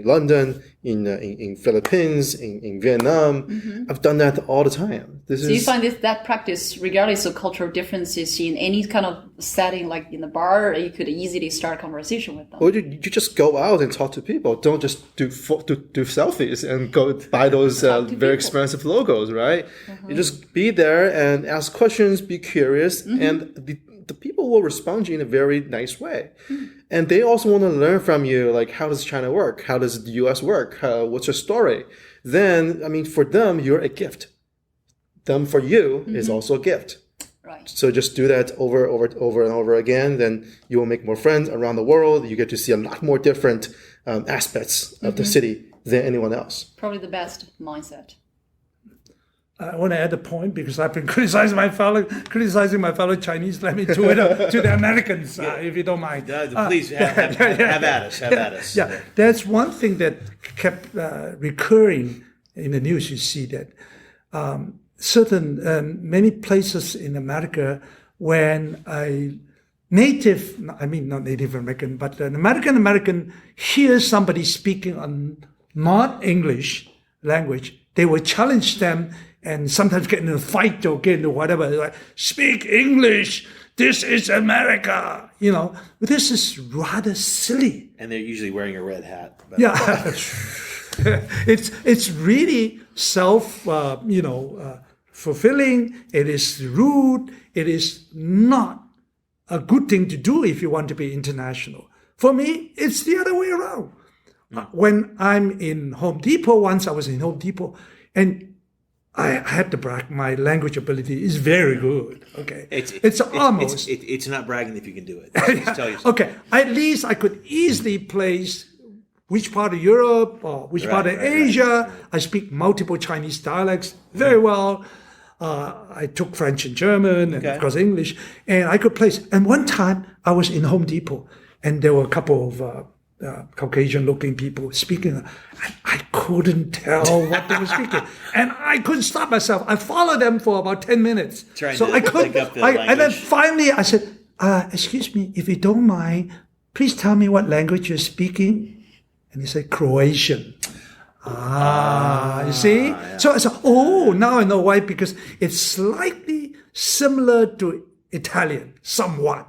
London, in Philippines, in Vietnam. I've done that all the time. So you find that practice, regardless of cultural differences, in any kind of setting, like in the bar, you could easily start a conversation with them. Or you just go out and talk to people. Don't just do selfies and go buy those very expensive logos, right? You just be there and ask questions, be curious, and the people will respond to you in a very nice way. And they also want to learn from you, like, how does China work? How does the US work? What's your story? Then, I mean, for them, you're a gift. Them for you is also a gift. Right. So just do that over and over again. Then you will make more friends around the world. You get to see a lot more different aspects of the city than anyone else. Probably the best mindset. I want to add a point because I've been criticizing my fellow Chinese. Let me do it to the Americans, if you don't mind. Please have at us. Have at us. Yeah, that's one thing that kept recurring in the news. You see that many places in America, when a native, I mean not Native American, but an American hears somebody speaking a not English language, they will challenge them and sometimes get in a fight or get into whatever. They're like, speak English. This is America. You know, this is rather silly. And they're usually wearing a red hat. But. Yeah, it's really fulfilling. It is rude. It is not a good thing to do if you want to be international. For me, it's the other way around. When I'm in Home Depot, once I was in Home Depot, and I had to brag. My language ability is very good. Okay, it's almost. It's not bragging if you can do it. Just tell yourself. Okay, at least I could easily place which part of Europe or which part of Asia. Right. I speak multiple Chinese dialects very well. I took French and German and of course English, and I could place. And one time I was in Home Depot, and there were a couple of Caucasian-looking people speaking. I couldn't tell what they were speaking, and I couldn't stop myself. I followed them for about 10 minutes. I couldn't. And then finally, I said, "Excuse me, if you don't mind, please tell me what language you're speaking." And he said, "Croatian." You see? Yeah. So I said, "Oh, now I know why. Because it's slightly similar to Italian, somewhat,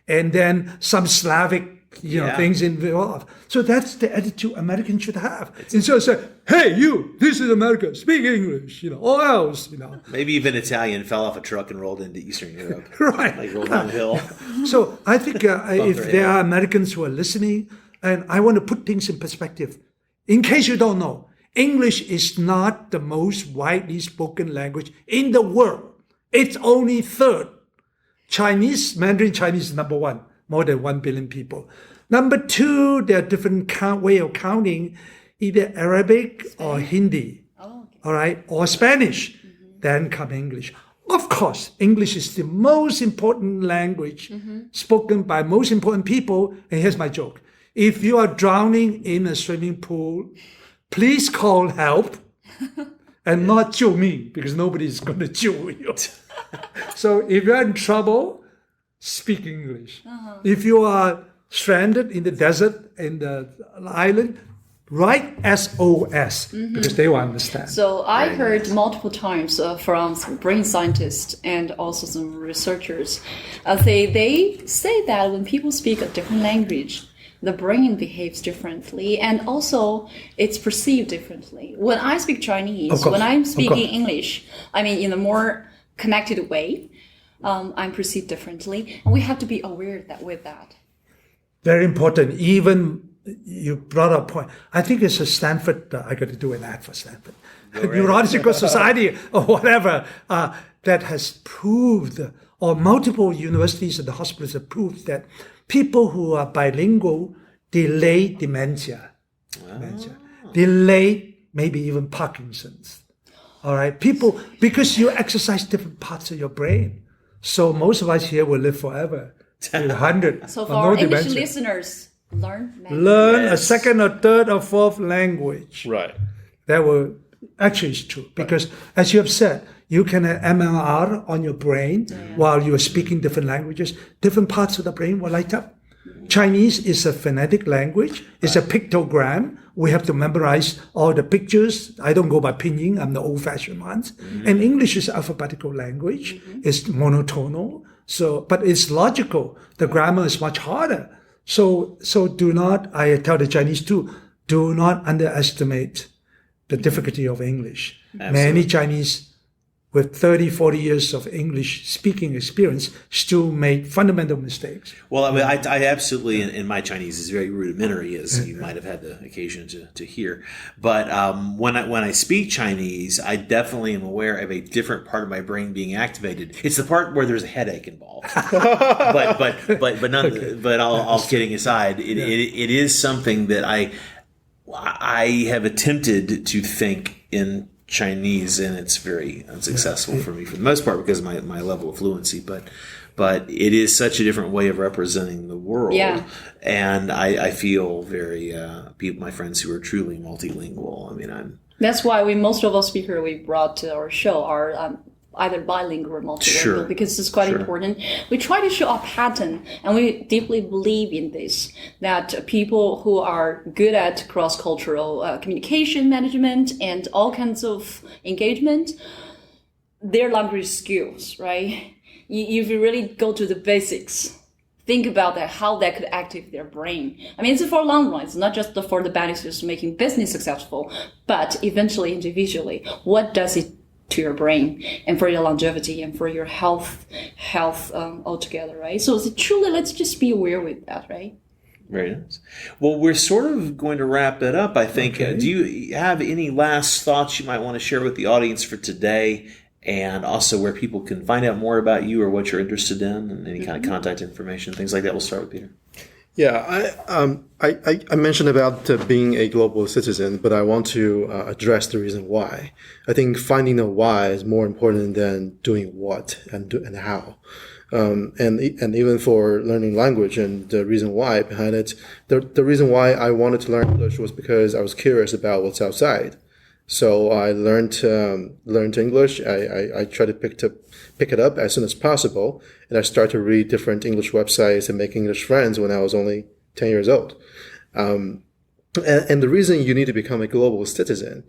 and then some Slavic." Things involved. So that's the attitude Americans should have. Instead of saying, "Hey, you, this is America, speak English," or else, Maybe even Italian fell off a truck and rolled into Eastern Europe. Right. Like rolled down the hill. So I think if there are Americans who are listening, and I want to put things in perspective, in case you don't know, English is not the most widely spoken language in the world. It's only third. Mandarin Chinese is number one. More than 1 billion people. Number two, there are different way of counting, either Arabic or Hindi, all right, or Spanish. Then come English. Of course, English is the most important language spoken by most important people. And here's my joke. If you are drowning in a swimming pool, please call help and not 救命, because nobody's going to 救 you. So if you're in trouble, speak English. If you are stranded in the desert, in the island, Write SOS because they will understand. So I heard multiple times from some brain scientists and also some researchers. They say that when people speak a different language, the brain behaves differently, and also it's perceived differently. When I speak Chinese, when I'm speaking English, I mean in a more connected way, I'm perceived differently, and we have to be aware with that. Very important. Even you brought up a point. I think it's a Stanford. I got to do an ad for Stanford, Neurological Society or whatever, that has proved, or multiple universities and the hospitals have proved that people who are bilingual delay dementia, delay maybe even Parkinson's. All right, people, because you exercise different parts of your brain. So most of us here will live forever, 100. So for our English listeners, learn a second or third or fourth language. Right. That will actually is true because, as you have said, you can have MRI on your brain while you are speaking different languages. Different parts of the brain will light up. Chinese is a phonetic language. It's a pictogram. We have to memorize all the pictures. I don't go by pinyin. I'm the old-fashioned ones. And English is alphabetical language. It's monotonal. So, but it's logical. The grammar is much harder. So do not, I tell the Chinese too, do not underestimate the difficulty of English. Absolutely. Many Chinese with 30, 40 years of English speaking experience still make fundamental mistakes. Well, I mean, I absolutely, and my Chinese is very rudimentary, as you might have had the occasion to hear. But when I speak Chinese, I definitely am aware of a different part of my brain being activated. It's the part where there's a headache involved. but all kidding aside, it is something that I have attempted to think in Chinese, and it's very unsuccessful for me for the most part because of my level of fluency. But it is such a different way of representing the world. Yeah. And I feel very my friends who are truly multilingual. I mean, that's why most of our speakers we brought to our show are either bilingual or multilingual, because it's quite important. We try to show a pattern, and we deeply believe in this, that people who are good at cross-cultural communication management and all kinds of engagement, their language skills, right? If you really go to the basics, think about that, how that could activate their brain. I mean, it's for long run. It's not just for the benefits of making business successful, but eventually, individually, what does it to your brain and for your longevity and for your health altogether, right? So truly, let's just be aware with that, right? Very nice. Well, we're sort of going to wrap it up, I think. Okay. Do you have any last thoughts you might want to share with the audience for today, and also where people can find out more about you or what you're interested in, and any kind of contact information, things like that? We'll start with Peter. Yeah, I mentioned about being a global citizen, but I want to address the reason why. I think finding the why is more important than doing what and how. And even for learning language and the reason why behind it, the reason why I wanted to learn English was because I was curious about what's outside. So I learned English. I tried to pick it up as soon as possible, and I started to read different English websites and make English friends when I was only 10 years old. And the reason you need to become a global citizen,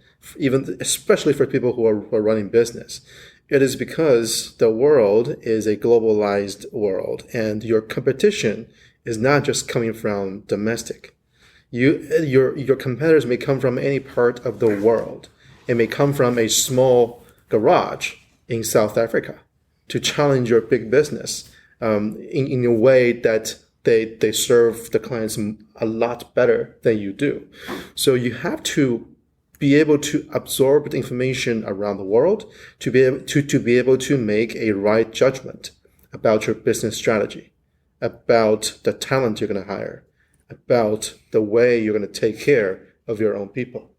especially for people who are running business, it is because the world is a globalized world, and your competition is not just coming from domestic. Your competitors may come from any part of the world. It may come from a small garage in South Africa to challenge your big business in a way that they serve the clients a lot better than you do. So you have to be able to absorb the information around the world to be able to make a right judgment about your business strategy, about the talent you're going to hire, about the way you're going to take care of your own people.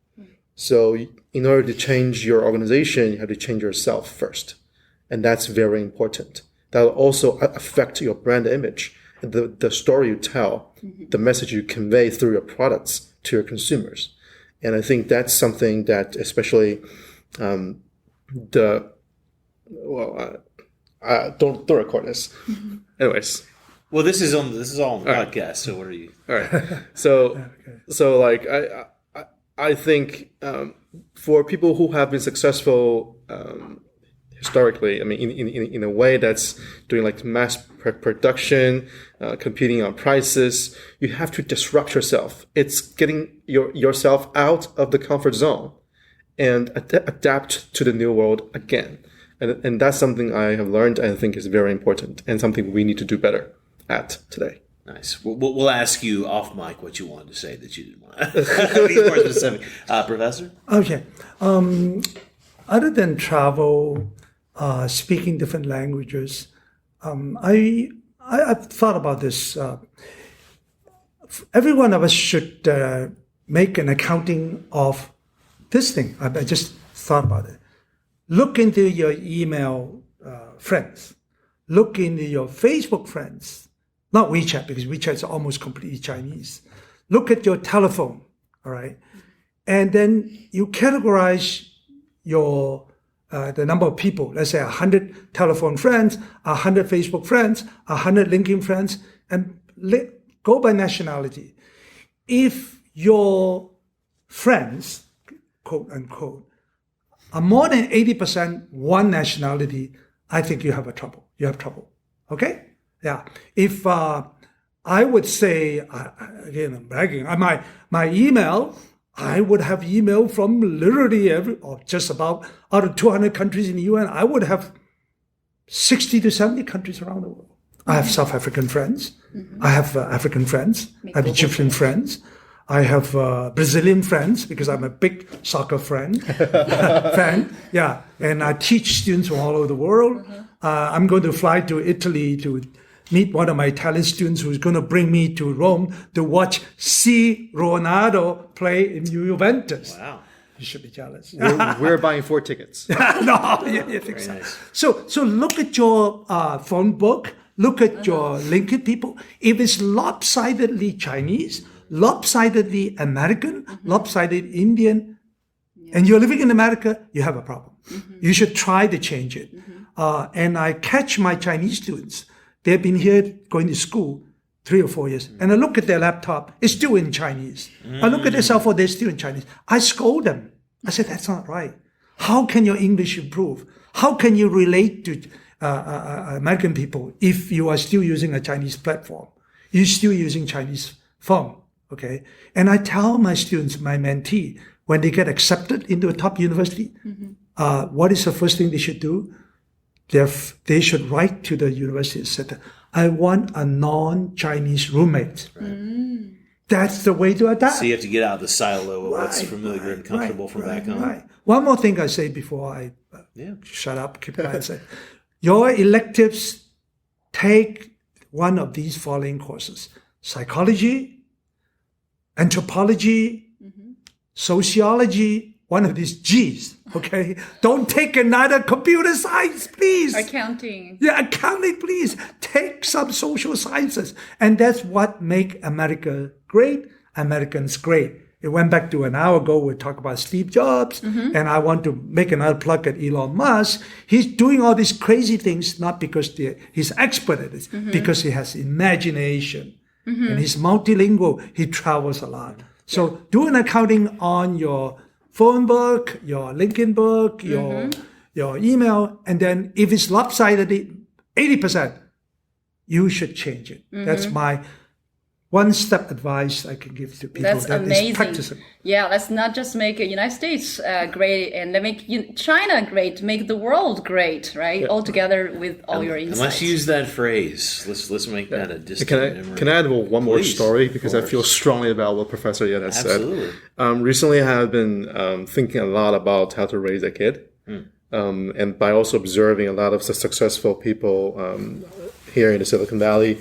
So in order to change your organization, you have to change yourself first. And that's very important. That will also affect your brand image, the story you tell, the message you convey through your products to your consumers. And I think that's something that especially don't record this. Anyways. Well, this is all on the podcast. So what are you? All right. So like I think for people who have been successful historically, I mean, in a way that's doing like mass production, competing on prices, you have to disrupt yourself. It's getting yourself out of the comfort zone and adapt to the new world again. And that's something I have learned and I think is very important and something we need to do better at today. Nice. We'll ask you off mic what you wanted to say that you didn't want to be more specific. Professor? Okay. Other than travel, speaking different languages, I've thought about this. Every one of us should make an accounting of this thing. I just thought about it. Look into your email friends. Look into your Facebook friends. Not WeChat, because WeChat is almost completely Chinese. Look at your telephone, all right? And then you categorize your the number of people. Let's say 100 telephone friends, 100 Facebook friends, 100 LinkedIn friends, and go by nationality. If your friends, quote unquote, are more than 80% one nationality, I think you have trouble. You have trouble, okay? Yeah. If I would say, again, I'm bragging, my email, I would have email from literally or just about out of 200 countries in the UN, I would have 60 to 70 countries around the world. I have South African friends. Mm-hmm. I have African friends. I have Egyptian friends. I have Brazilian friends because I'm a big soccer fan. Yeah. And I teach students from all over the world. Mm-hmm. I'm going to fly to Italy to meet one of my Italian students who's going to bring me to Rome to watch Ronaldo play in Juventus. Wow. You should be jealous. We're buying 4 tickets. No, you think so. Nice. So look at your phone book. Look at your LinkedIn people. If it's lopsidedly Chinese, lopsidedly American, lopsided Indian, and you're living in America, you have a problem. Mm-hmm. You should try to change it. Mm-hmm. And I catch my Chinese students. They've been here going to school 3 or 4 years. And I look at their laptop, it's still in Chinese. I look at their cell phone, they're still in Chinese. I scold them. I said, that's not right. How can your English improve? How can you relate to American people if you are still using a Chinese platform? You're still using Chinese phone, okay? And I tell my students, my mentee, when they get accepted into a top university, what is the first thing they should do? They should write to the university and say, I want a non-Chinese roommate. Right. That's the way to adapt. So you have to get out of the silo of what's familiar and comfortable from back home. Right. One more thing I say before I shut up, keep quiet. Say, your electives, take one of these following courses: psychology, anthropology, sociology, one of these G's, okay? Don't take another computer science, please. Accounting. Yeah, accounting, please. Take some social sciences. And that's what make America great, Americans great. It went back to an hour ago, we talked about Steve Jobs, and I want to make another plug at Elon Musk. He's doing all these crazy things, not because he's expert at it, because he has imagination. And he's multilingual. He travels a lot. So do an accounting on your phone book, your LinkedIn book, your email, and then if it's lopsided 80%, you should change it. That's my one-step advice I can give to people. That's that amazing. Is practicing. Yeah, let's not just make the United States great and make China great, make the world great, right? All together with all your insights. Let's use that phrase. Let's make that a distant memory. Can I add one more story? Because I feel strongly about what Professor Yip has said. Recently, I have been thinking a lot about how to raise a kid. And by also observing a lot of successful people here in the Silicon Valley,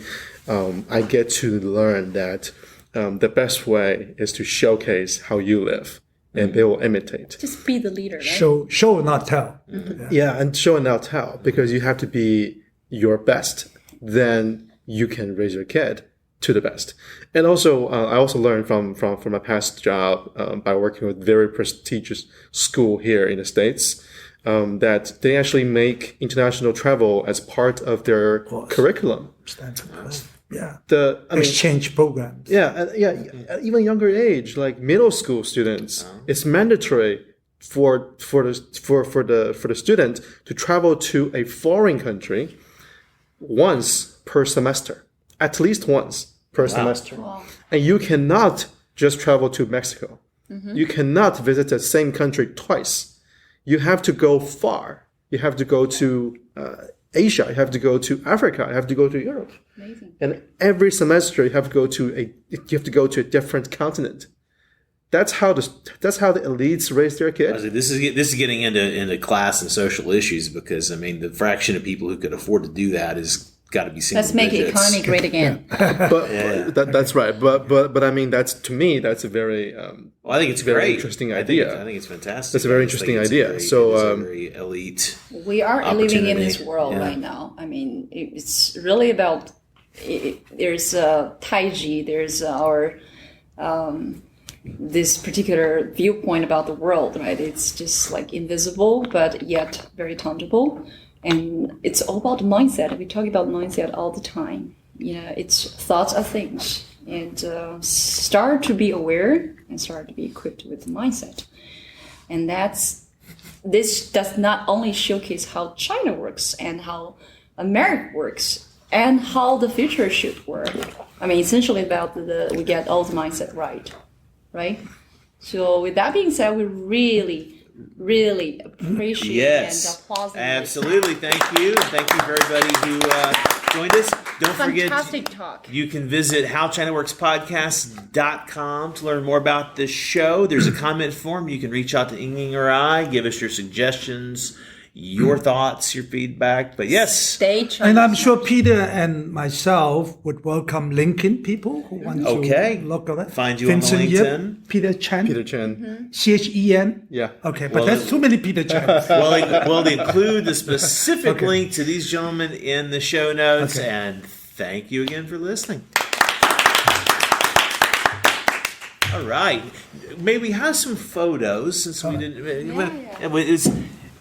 I get to learn that the best way is to showcase how you live, and they will imitate. Just be the leader, right? Show not tell. Yeah, and show and not tell, because you have to be your best. Then you can raise your kid to the best. And also, I also learned from my past job by working with very prestigious school here in the States. That they actually make international travel as part of their curriculum. Stanford. Yeah. the Exchange programs. even younger age, like middle school students, it's mandatory for the student to travel to a foreign country once per semester, at least once per semester. Wow. And you cannot just travel to Mexico. You cannot visit the same country twice. You have to go far. You have to go to Asia. You have to go to Africa. You have to go to Europe. Amazing. And every semester you have to go to a different continent. That's how the elites raise their kids. This is getting into class and social issues, because I mean the fraction of people who could afford to do that is got to be single Let's make the digits. economy great again. But that's right. But I mean, to me that's a very I think it's very great. interesting idea. I think it's fantastic. That's a very I just interesting think it's idea. It is So, a very elite. We are living in opportunity. this world Yeah. right now. I mean, it's really about. There's Taiji. There's our this particular viewpoint about the world, right? It's just like invisible, but yet very tangible, and it's all about mindset. We talk about mindset all the time. It's thoughts are things, and start to be aware and start to be equipped with the mindset, and this does not only showcase how China works and how America works and how the future should work. I mean, essentially about we get all the mindset right? So with that being said, we really, really appreciate and applaud. Absolutely. Thank you. Thank you for everybody who joined us. Don't forget, Fantastic talk. you can visit howchinaworkspodcast.com to learn more about this show. There's a comment form. You can reach out to Ying or I. Give us your suggestions, your thoughts, your feedback. But yes. Stay tuned. And I'm sure Peter and myself would welcome LinkedIn people who want to look at it. Find you Vincent on LinkedIn. Yip, Peter CHEN. Peter CHEN. CHEN. Yeah. Okay, but that's too many Peter Chens. We'll include the specific link to these gentlemen in the show notes. Okay. And thank you again for listening. All right. May we have some photos, since we didn't...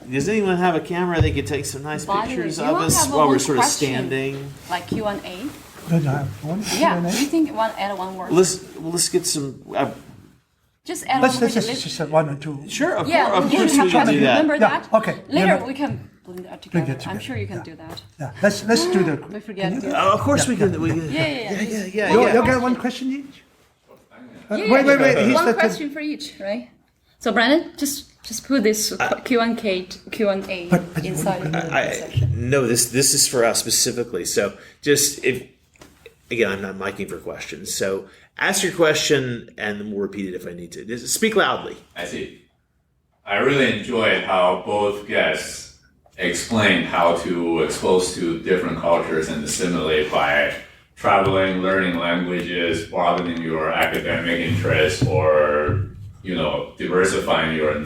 Does anyone have a camera they could take some nice pictures of us while we're sort of standing? Like Q&A. Don't you have one? Yeah. Do you think add one word? Let's get some... Just add Let's one word. just one or two. Sure, of Yeah, course we can do that. Remember that? okay. Later we can blend that together. it together. I'm sure you can do that. Yeah, let's do the. We forget to do that. Of course we can. Yeah. You'll get one question each. Wait. He's One the question for each, right? So Brandon, just put this Q&A inside the section. No, this is for us specifically. So just again, I'm not miking for questions. So ask your question and then we'll repeat it if I need to. Just speak loudly. I see. I really enjoyed how both guests explained how to expose to different cultures and assimilate by traveling, learning languages, broadening your academic interests, or diversifying your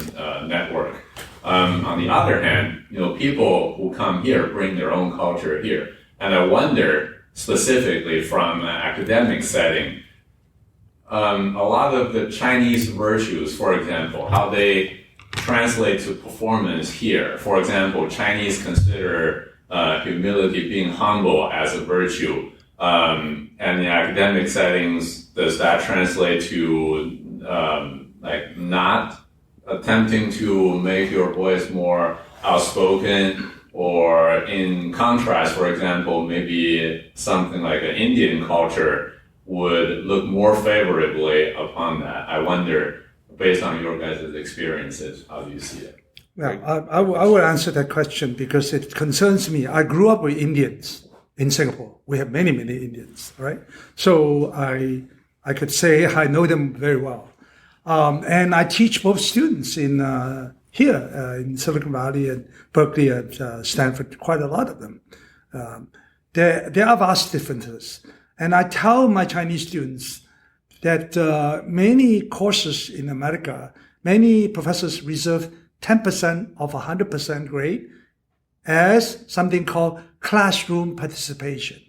network. On the other hand, people who come here bring their own culture here, and I wonder specifically from an academic setting, a lot of the Chinese virtues, for example, how they translate to performance here. For example, Chinese consider humility, being humble, as a virtue. And in academic settings, does that translate to not attempting to make your voice more outspoken? Or in contrast, for example, maybe something like an Indian culture would look more favorably upon that. I wonder, based on your guys' experiences, how do you see it? Well, I will answer that question because it concerns me. I grew up with Indians in Singapore. We have many, many Indians, right? So I could say I know them very well. And I teach both students in in Silicon Valley and Berkeley and Stanford, quite a lot of them. There are vast differences. And I tell my Chinese students that many courses in America, many professors reserve 10% of 100% grade as something called classroom participation,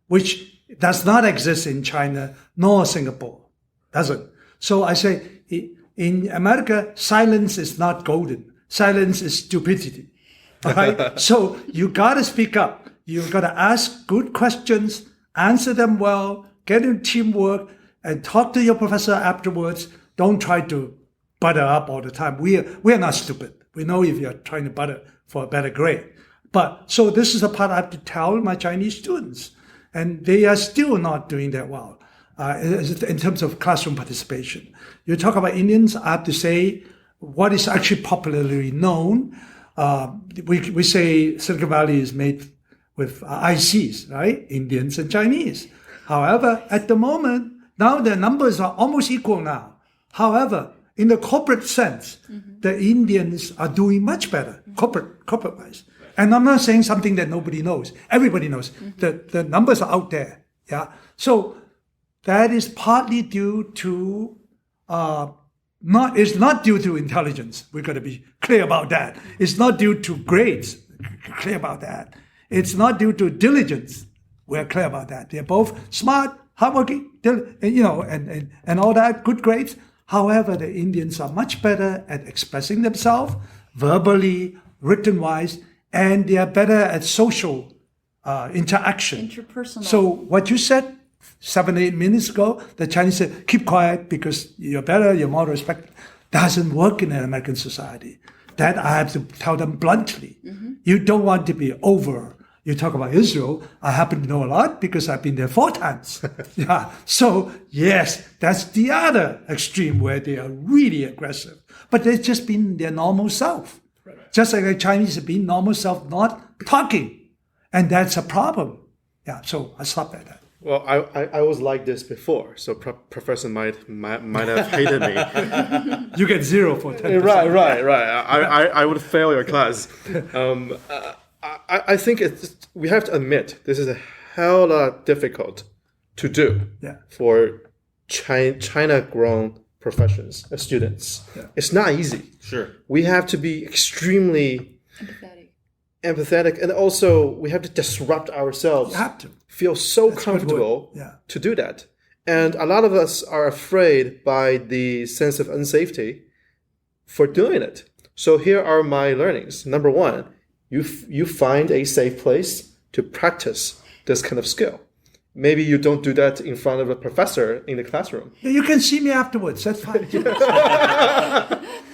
which does not exist in China nor Singapore. Doesn't. So I say, in America, silence is not golden. Silence is stupidity. All right? So you got to speak up. You got to ask good questions, answer them well, get in teamwork, and talk to your professor afterwards. Don't try to butter up all the time. We are not stupid. We know if you're trying to butter for a better grade. But so this is a part I have to tell my Chinese students, and they are still not doing that well in terms of classroom participation. You talk about Indians, I have to say what is actually popularly known. We say Silicon Valley is made with ICs, right? Indians and Chinese. However, at the moment, now the numbers are almost equal now. However, in the corporate sense, the Indians are doing much better, corporate-wise. And I'm not saying something that nobody knows. Everybody knows. The numbers are out there. Yeah. So that is partly due to it's not due to intelligence. We've got to be clear about that. It's not due to grades. Clear about that. It's not due to diligence. We're clear about that. They're both smart, hardworking, and all that, good grades. However, the Indians are much better at expressing themselves verbally, written-wise, and they are better at social interaction. Interpersonal. So what you said 7-8 minutes ago, the Chinese said, keep quiet because you're better, you're more respected. Doesn't work in an American society. That I have to tell them bluntly. You don't want to be over. You talk about Israel, I happen to know a lot because I've been there 4 times. Yeah. So yes, that's the other extreme where they are really aggressive. But they've just been their normal self. Right. Just like the Chinese have been normal self, not talking. And that's a problem. Yeah. So I stop at that. Well, I was like this before, so professor might have hated me. You get 0 for 10%. Right. I would fail your class. I think we have to admit this is a hell lot difficult to do for China-grown professions, students. Yeah. It's not easy. Sure. We have to be extremely empathetic, and also we have to disrupt ourselves. You have to feel so comfortable to do that. And a lot of us are afraid by the sense of unsafety for doing it. So here are my learnings. Number 1, you find a safe place to practice this kind of skill. Maybe you don't do that in front of a professor in the classroom. You can see me afterwards. That's fine.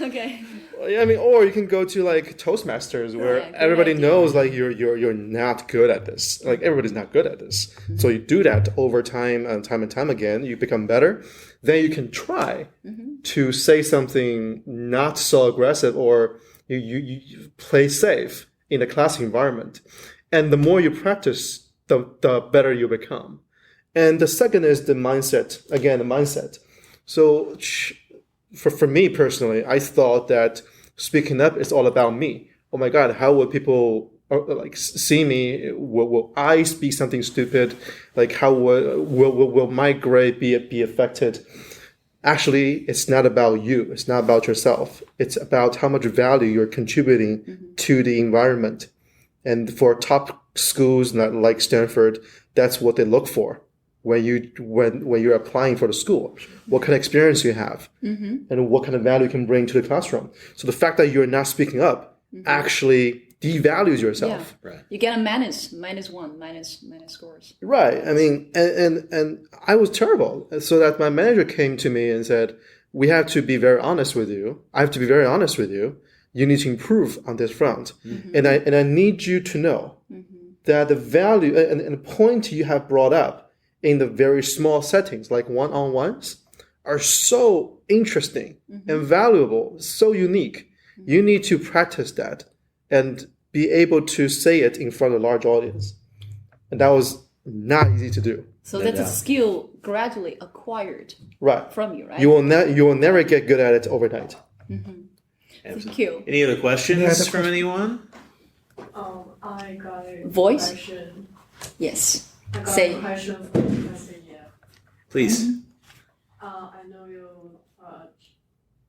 Okay. I mean, or you can go to like Toastmasters where everybody knows like you're not good at this. Like everybody's not good at this. So you do that over time and time again. You become better. Then you can try to say something not so aggressive, or you play safe in a class environment. And the more you practice, the better you become. And the second is the mindset. Again, the mindset. So for me personally, I thought that speaking up is all about me. Oh my God, how will people like see me? Will I speak something stupid? Like how will my grade be affected? Actually, it's not about you. It's not about yourself. It's about how much value you're contributing to the environment. And for top schools like Stanford, that's what they look for when you're applying for the school. What kind of experience you have, and what kind of value you can bring to the classroom. So the fact that you're not speaking up actually devalues yourself. Yeah. Right. You get a minus scores. Right. I mean, and I was terrible. So that my manager came to me and said, we have to be very honest with you. I have to be very honest with you. You need to improve on this front. And I need you to know that the value and the point you have brought up in the very small settings, like one-on-ones, are so interesting and valuable, so unique. You need to practice that and be able to say it in front of a large audience. And that was not easy to do. So that's a skill gradually acquired from you, right? You will never get good at it overnight. Thank you. Any other questions from anyone? I got a question. Yes. I got a question for Professor Yip. Please. I know you have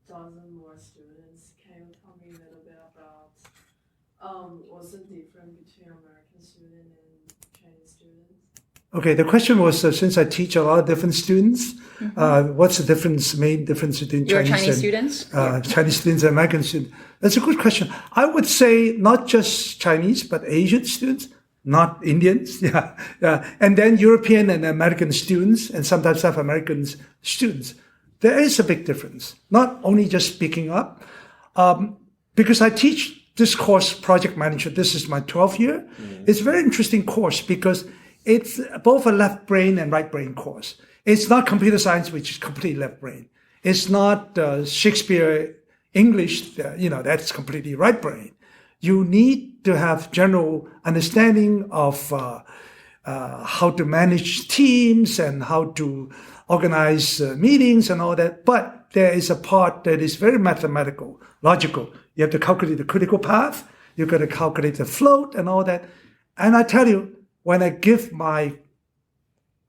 1,000 more students. Can you tell me a little bit about what's the difference between American students and Chinese students? Okay, the question was, since I teach a lot of different students, what's the main difference between Chinese students? Chinese students and American students? That's a good question. I would say not just Chinese, but Asian students. not Indians. Yeah, yeah. And then European and American students, and sometimes South American students. There is a big difference. Not only just speaking up, because I teach this course, project management. This is my 12th year. It's a very interesting course because it's both a left brain and right brain course. It's not computer science, which is completely left brain. It's not Shakespeare English, that's completely right brain. You need to have general understanding of how to manage teams and how to organize meetings and all that. But there is a part that is very mathematical, logical. You have to calculate the critical path. You've got to calculate the float and all that. And I tell you, when I give my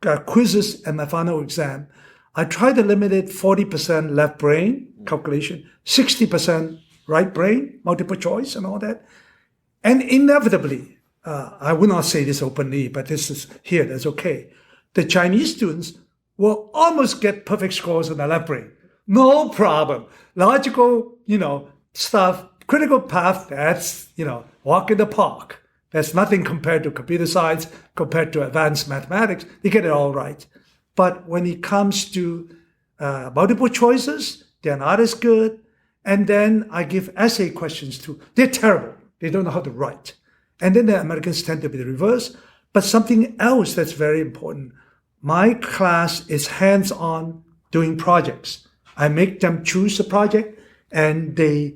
quizzes and my final exam, I try to limit it 40% left brain calculation, 60% right brain, multiple choice and all that. And inevitably, I will not say this openly, but this is here, that's okay. The Chinese students will almost get perfect scores on the left brain. No problem. Logical, stuff, critical path, that's, walk in the park. That's nothing compared to computer science, compared to advanced mathematics. They get it all right. But when it comes to multiple choices, they're not as good. And then I give essay questions too. They're terrible. They don't know how to write. And then the Americans tend to be the reverse. But something else that's very important. My class is hands-on doing projects. I make them choose a project and they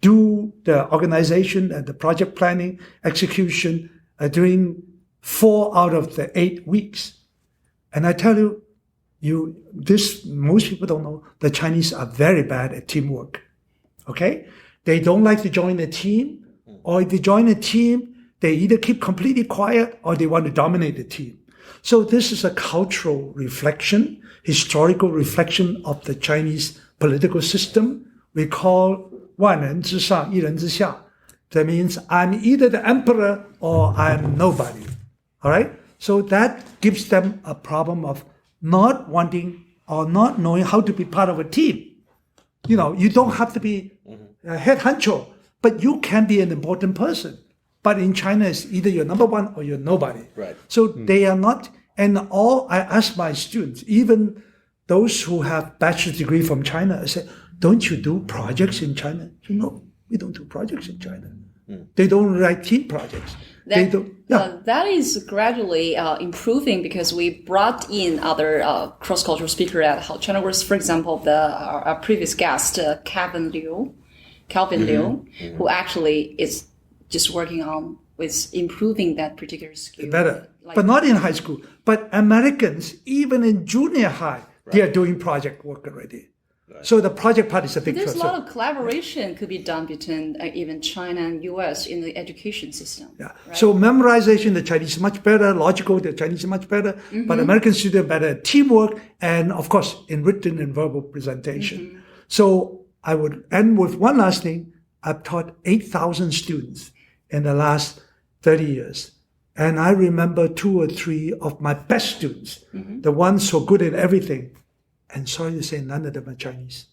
do the organization and the project planning, execution during 4 out of the 8 weeks. And I tell you, most people don't know, the Chinese are very bad at teamwork. Okay? They don't like to join a team, or if they join a team, they either keep completely quiet or they want to dominate the team. So this is a cultural reflection, historical reflection of the Chinese political system. We call 万人之上,一人之下. That means I'm either the emperor or I'm nobody. All right? So that gives them a problem of not wanting or not knowing how to be part of a team. You don't have to be a head honcho, but you can be an important person. But in China, it's either you're number one or you're nobody. Right. So they are not, and I ask my students, even those who have bachelor's degree from China, I say, don't you do projects in China? No, we don't do projects in China. They don't write team projects. That is gradually improving because we brought in other cross-cultural speakers at How China Works. For example, our previous guest, Calvin Liu, who actually is just working on with improving that particular skill. Better, but not in high school. But Americans, even in junior high, they are doing project work already. Right. So the project part is a big There's trust. a lot of collaboration could be done between even China and US in the education system. Yeah. Right? So memorization, the Chinese is much better. Logical, the Chinese is much better. But American students are better at teamwork and, of course, in written and verbal presentation. So I would end with one last thing. I've taught 8,000 students in the last 30 years. And I remember 2 or 3 of my best students, the ones who are good at everything. And sorry to say, none of them are Chinese.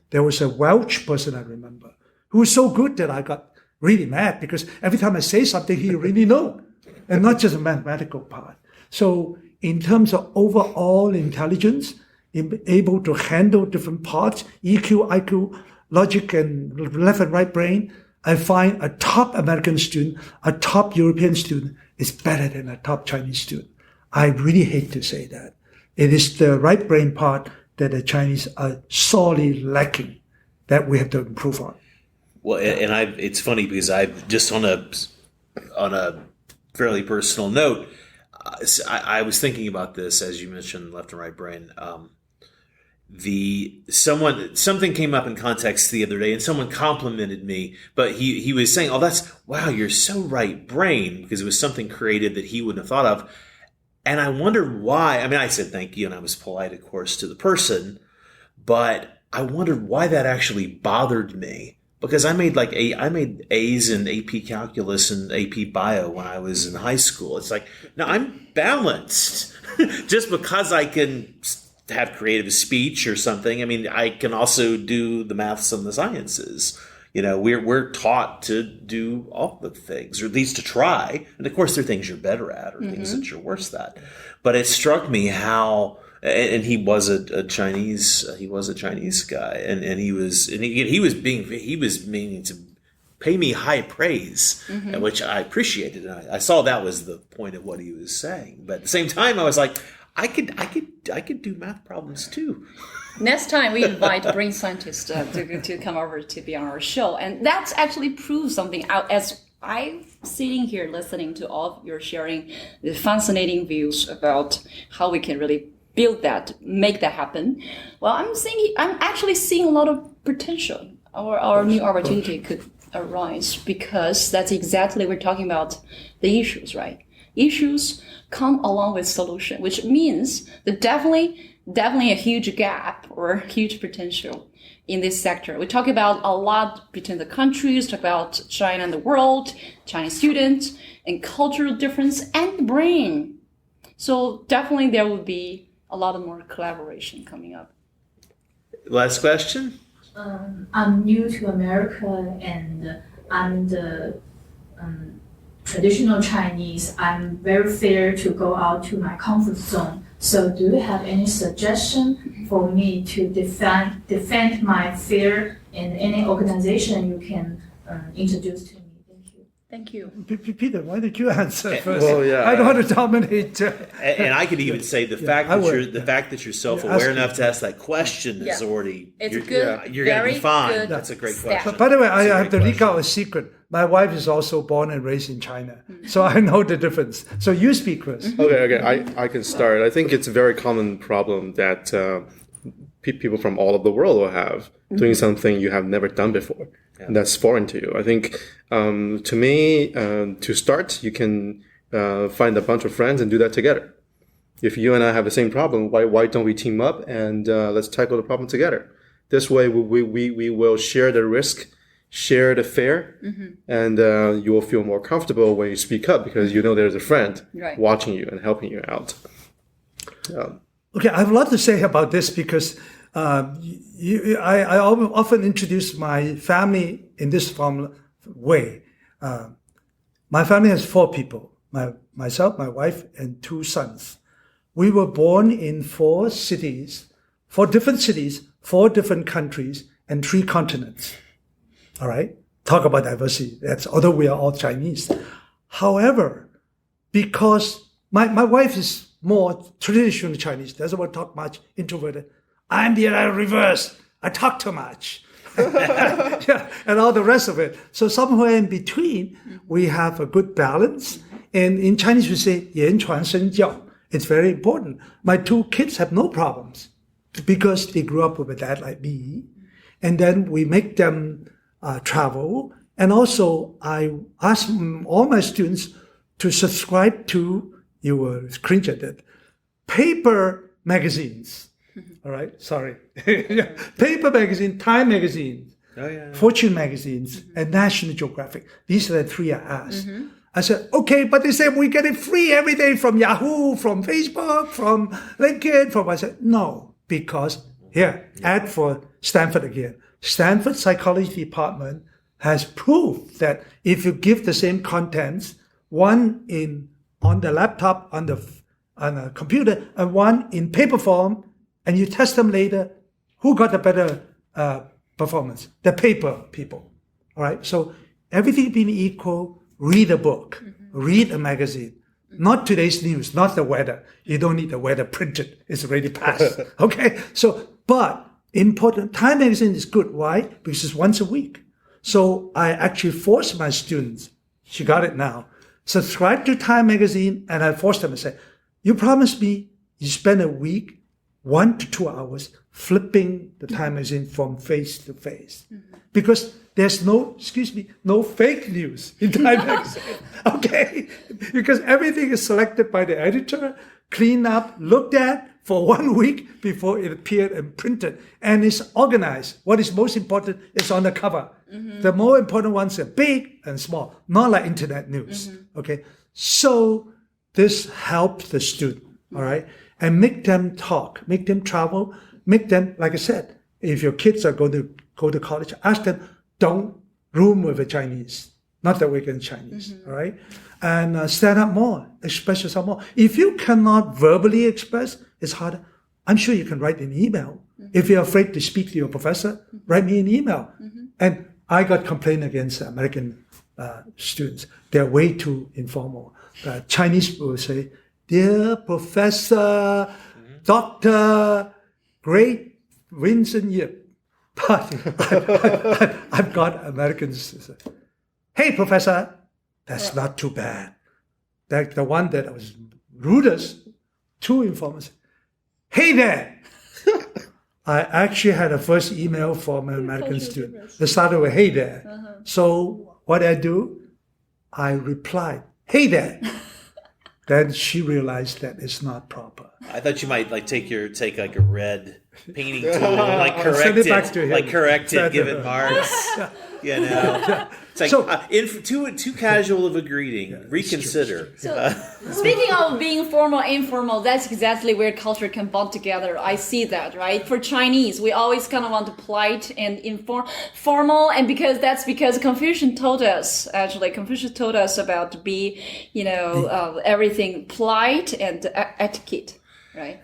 There was a Welsh person I remember who was so good that I got really mad because every time I say something, he really know, and not just a mathematical part. So in terms of overall intelligence, able to handle different parts, EQ, IQ, logic, and left and right brain, I find a top American student, a top European student is better than a top Chinese student. I really hate to say that. It is the right brain part that the Chinese are sorely lacking that we have to improve on. Well, and it's funny because I've just on a fairly personal note, I was thinking about this as you mentioned left and right brain. Something came up in context the other day and someone complimented me, but he was saying, wow, you're so right brain, because it was something creative that he wouldn't have thought of. And I wondered why. I mean, I said thank you and I was polite, of course, to the person, but I wondered why that actually bothered me, because I made A's in AP Calculus and AP Bio when I was in high school. It's like, no, I'm balanced. Just because I can have creative speech or something, I mean, I can also do the maths and the sciences. we're taught to do all the things, or at least to try. And of course, there are things you're better at, or things that you're worse at. But it struck me how, and he was a Chinese guy, and he was meaning to pay me high praise, which I appreciated. And I saw that was the point of what he was saying. But at the same time, I was like, I could do math problems too. Next time we invite brain scientists to come over to be on our show, and that's actually proves something out. As I'm sitting here listening to all of your sharing the fascinating views about how we can really build that, make that happen. Well, I'm actually seeing a lot of potential, or new opportunity could arise, because that's exactly we're talking about the issues, right? Issues come along with solution, which means that definitely a huge gap or huge potential in this sector. We talk about a lot between the countries, talk about China and the world, Chinese students, and cultural difference, and the brain. So definitely there will be a lot of more collaboration coming up. Last question. I'm new to America, and I'm the traditional Chinese. I'm very fear to go out to my comfort zone. So do you have any suggestion for me to defend my fear in any organization you can introduce to me? Thank you. Peter, why did you answer first? Well, yeah. I don't want to dominate. And I could even say the fact that you're self-aware enough to ask that question is already It's you're, good. you're going to be fine. Good That's a great step. question. By the way, I have to leak out a secret. My wife is also born and raised in China, so I know the difference. So you speak, Chris. Okay. I can start. I think it's a very common problem that people from all over the world will have doing something you have never done before. And that's foreign to you. I think, to me, to start, you can find a bunch of friends and do that together. If you and I have the same problem, why don't we team up and let's tackle the problem together? This way, we will share the risk, share the fear, and you will feel more comfortable when you speak up because you know there's a friend watching you and helping you out. Okay, I have a lot to say about this because I often introduce my family in this way. My family has 4 people, myself, my wife, and 2 sons. We were born in 4 different cities, 4 different countries, and 3 continents. All right? Talk about diversity. Although we are all Chinese. However, because my wife is more traditional Chinese, doesn't want to talk much, introverted. I'm the reverse. I talk too much. And all the rest of it. So somewhere in between, we have a good balance. And in Chinese, we say, 言传身教. It's very important. My 2 kids have no problems because they grew up with a dad like me. And then we make them travel. And also, I ask all my students to subscribe to, you will cringe at it, paper magazines. All right, sorry. Paper magazine, Time magazine, Fortune magazines, and National Geographic. These are the 3 I asked. I said, okay, but they said we get it free every day from Yahoo, from Facebook, from LinkedIn. I said, no, because here, ad for Stanford again. Stanford Psychology Department has proved that if you give the same contents, one on the laptop, on a computer, and one in paper form, and you test them later, who got the better performance? The paper people. All right. So everything being equal, read a book, read a magazine, not today's news, not the weather. You don't need the weather printed. It's already passed. Okay. So, but important, Time magazine is good. Why? Because it's once a week. So I actually force my students, she got it now, subscribe to Time magazine, and I force them to say, you promise me you spend a week 1 to 2 hours flipping the Time magazine from face to face. Because there's no fake news in Time magazine. Okay? Because everything is selected by the editor, cleaned up, looked at for 1 week before it appeared and printed. And it's organized. What is most important is on the cover. The more important ones are big and small, not like internet news. Okay? So this helps the student. All right? And make them talk, make them travel, make them, like I said, if your kids are going to go to college, ask them, don't room with a Chinese. Not that we're against Chinese, all right? And stand up more, express yourself more. If you cannot verbally express, it's harder. I'm sure you can write an email. If you're afraid to speak to your professor, write me an email. And I got complaint against American students. They're way too informal. Chinese people will say, "Dear Professor, Dr. Great Vincent Yip." But I've got Americans who say, "Hey, Professor, that's not too bad." The one that was rudest, too informal. "Hey there." I actually had a first email from an American student. It started with, "Hey there." So what I do, I replied, "Hey there." Then she realized that it's not proper. I thought you might take like a red painting tool and Send it back to him. correct it, give it marks. You know, it's like too casual of a greeting. Reconsider. So, speaking of being formal, informal, that's exactly where culture can bond together. I see that, right? For Chinese, we always kind of want to polite and formal, and because Confucius told us about to be, everything polite and etiquette, right?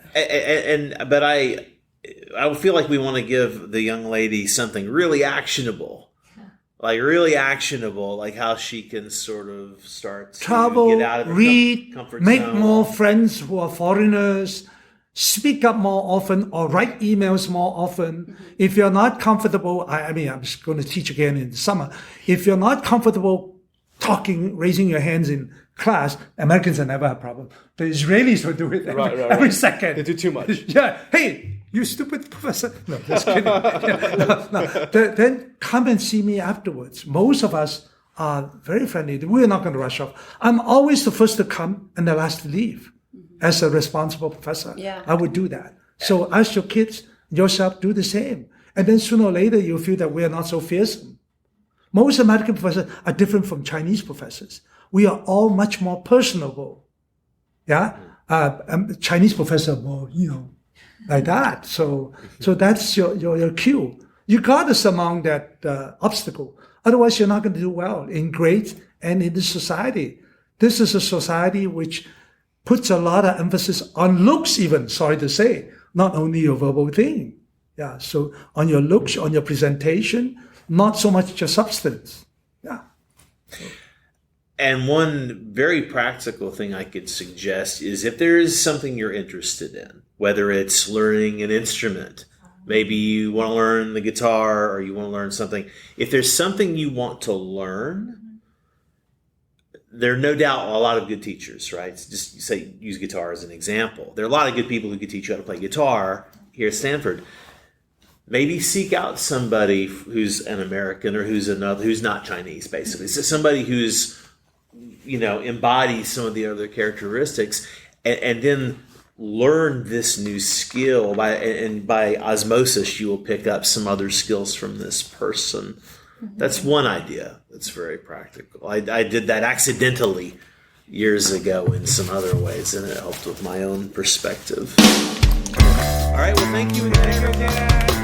But I feel like we want to give the young lady something really actionable. Like how she can sort of start to travel, get out of her read, comfort make zone. more friends who are foreigners, speak up more often, or write emails more often. If you're not comfortable, I'm just going to teach again in the summer. If you're not comfortable talking, raising your hands in class, Americans have never had a problem. The Israelis will do it every second. They do too much. Yeah. Hey, you stupid professor. No, just kidding. Then come and see me afterwards. Most of us are very friendly. We're not going to rush off. I'm always the first to come and the last to leave. As a responsible professor, I would do that. So ask your kids, yourself, do the same. And then sooner or later, you'll feel that we're not so fearsome. Most American professors are different from Chinese professors. We are all much more personable. Yeah? Chinese professors are more, like that. So that's your cue. You got to surmount that obstacle. Otherwise, you're not going to do well in grades and in the society. This is a society which puts a lot of emphasis on looks even, sorry to say, not only your verbal thing. Yeah, so on your looks, on your presentation, not so much your substance. Yeah. And one very practical thing I could suggest is if there is something you're interested in, whether it's learning an instrument, maybe you want to learn the guitar or you want to learn something. If there's something you want to learn, there are no doubt a lot of good teachers, right? Just say, use guitar as an example. There are a lot of good people who could teach you how to play guitar here at Stanford. Maybe seek out somebody who's an American or who's not Chinese, basically. So somebody who's, embodies some of the other characteristics, and then learn this new skill by osmosis. You will pick up some other skills from this person. That's one idea that's very practical. I did that accidentally years ago in some other ways, and it helped with my own perspective. All right, well, thank you again.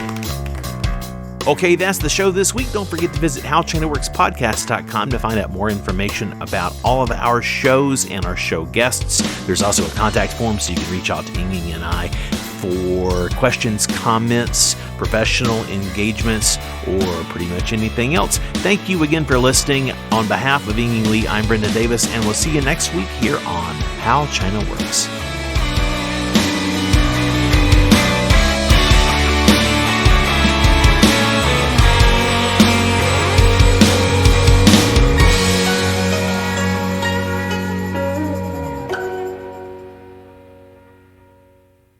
Okay, that's the show this week. Don't forget to visit HowChinaWorksPodcast.com to find out more information about all of our shows and our show guests. There's also a contact form so you can reach out to Ying and I for questions, comments, professional engagements, or pretty much anything else. Thank you again for listening. On behalf of Ying Lee, I'm Brendan Davis, and we'll see you next week here on How China Works.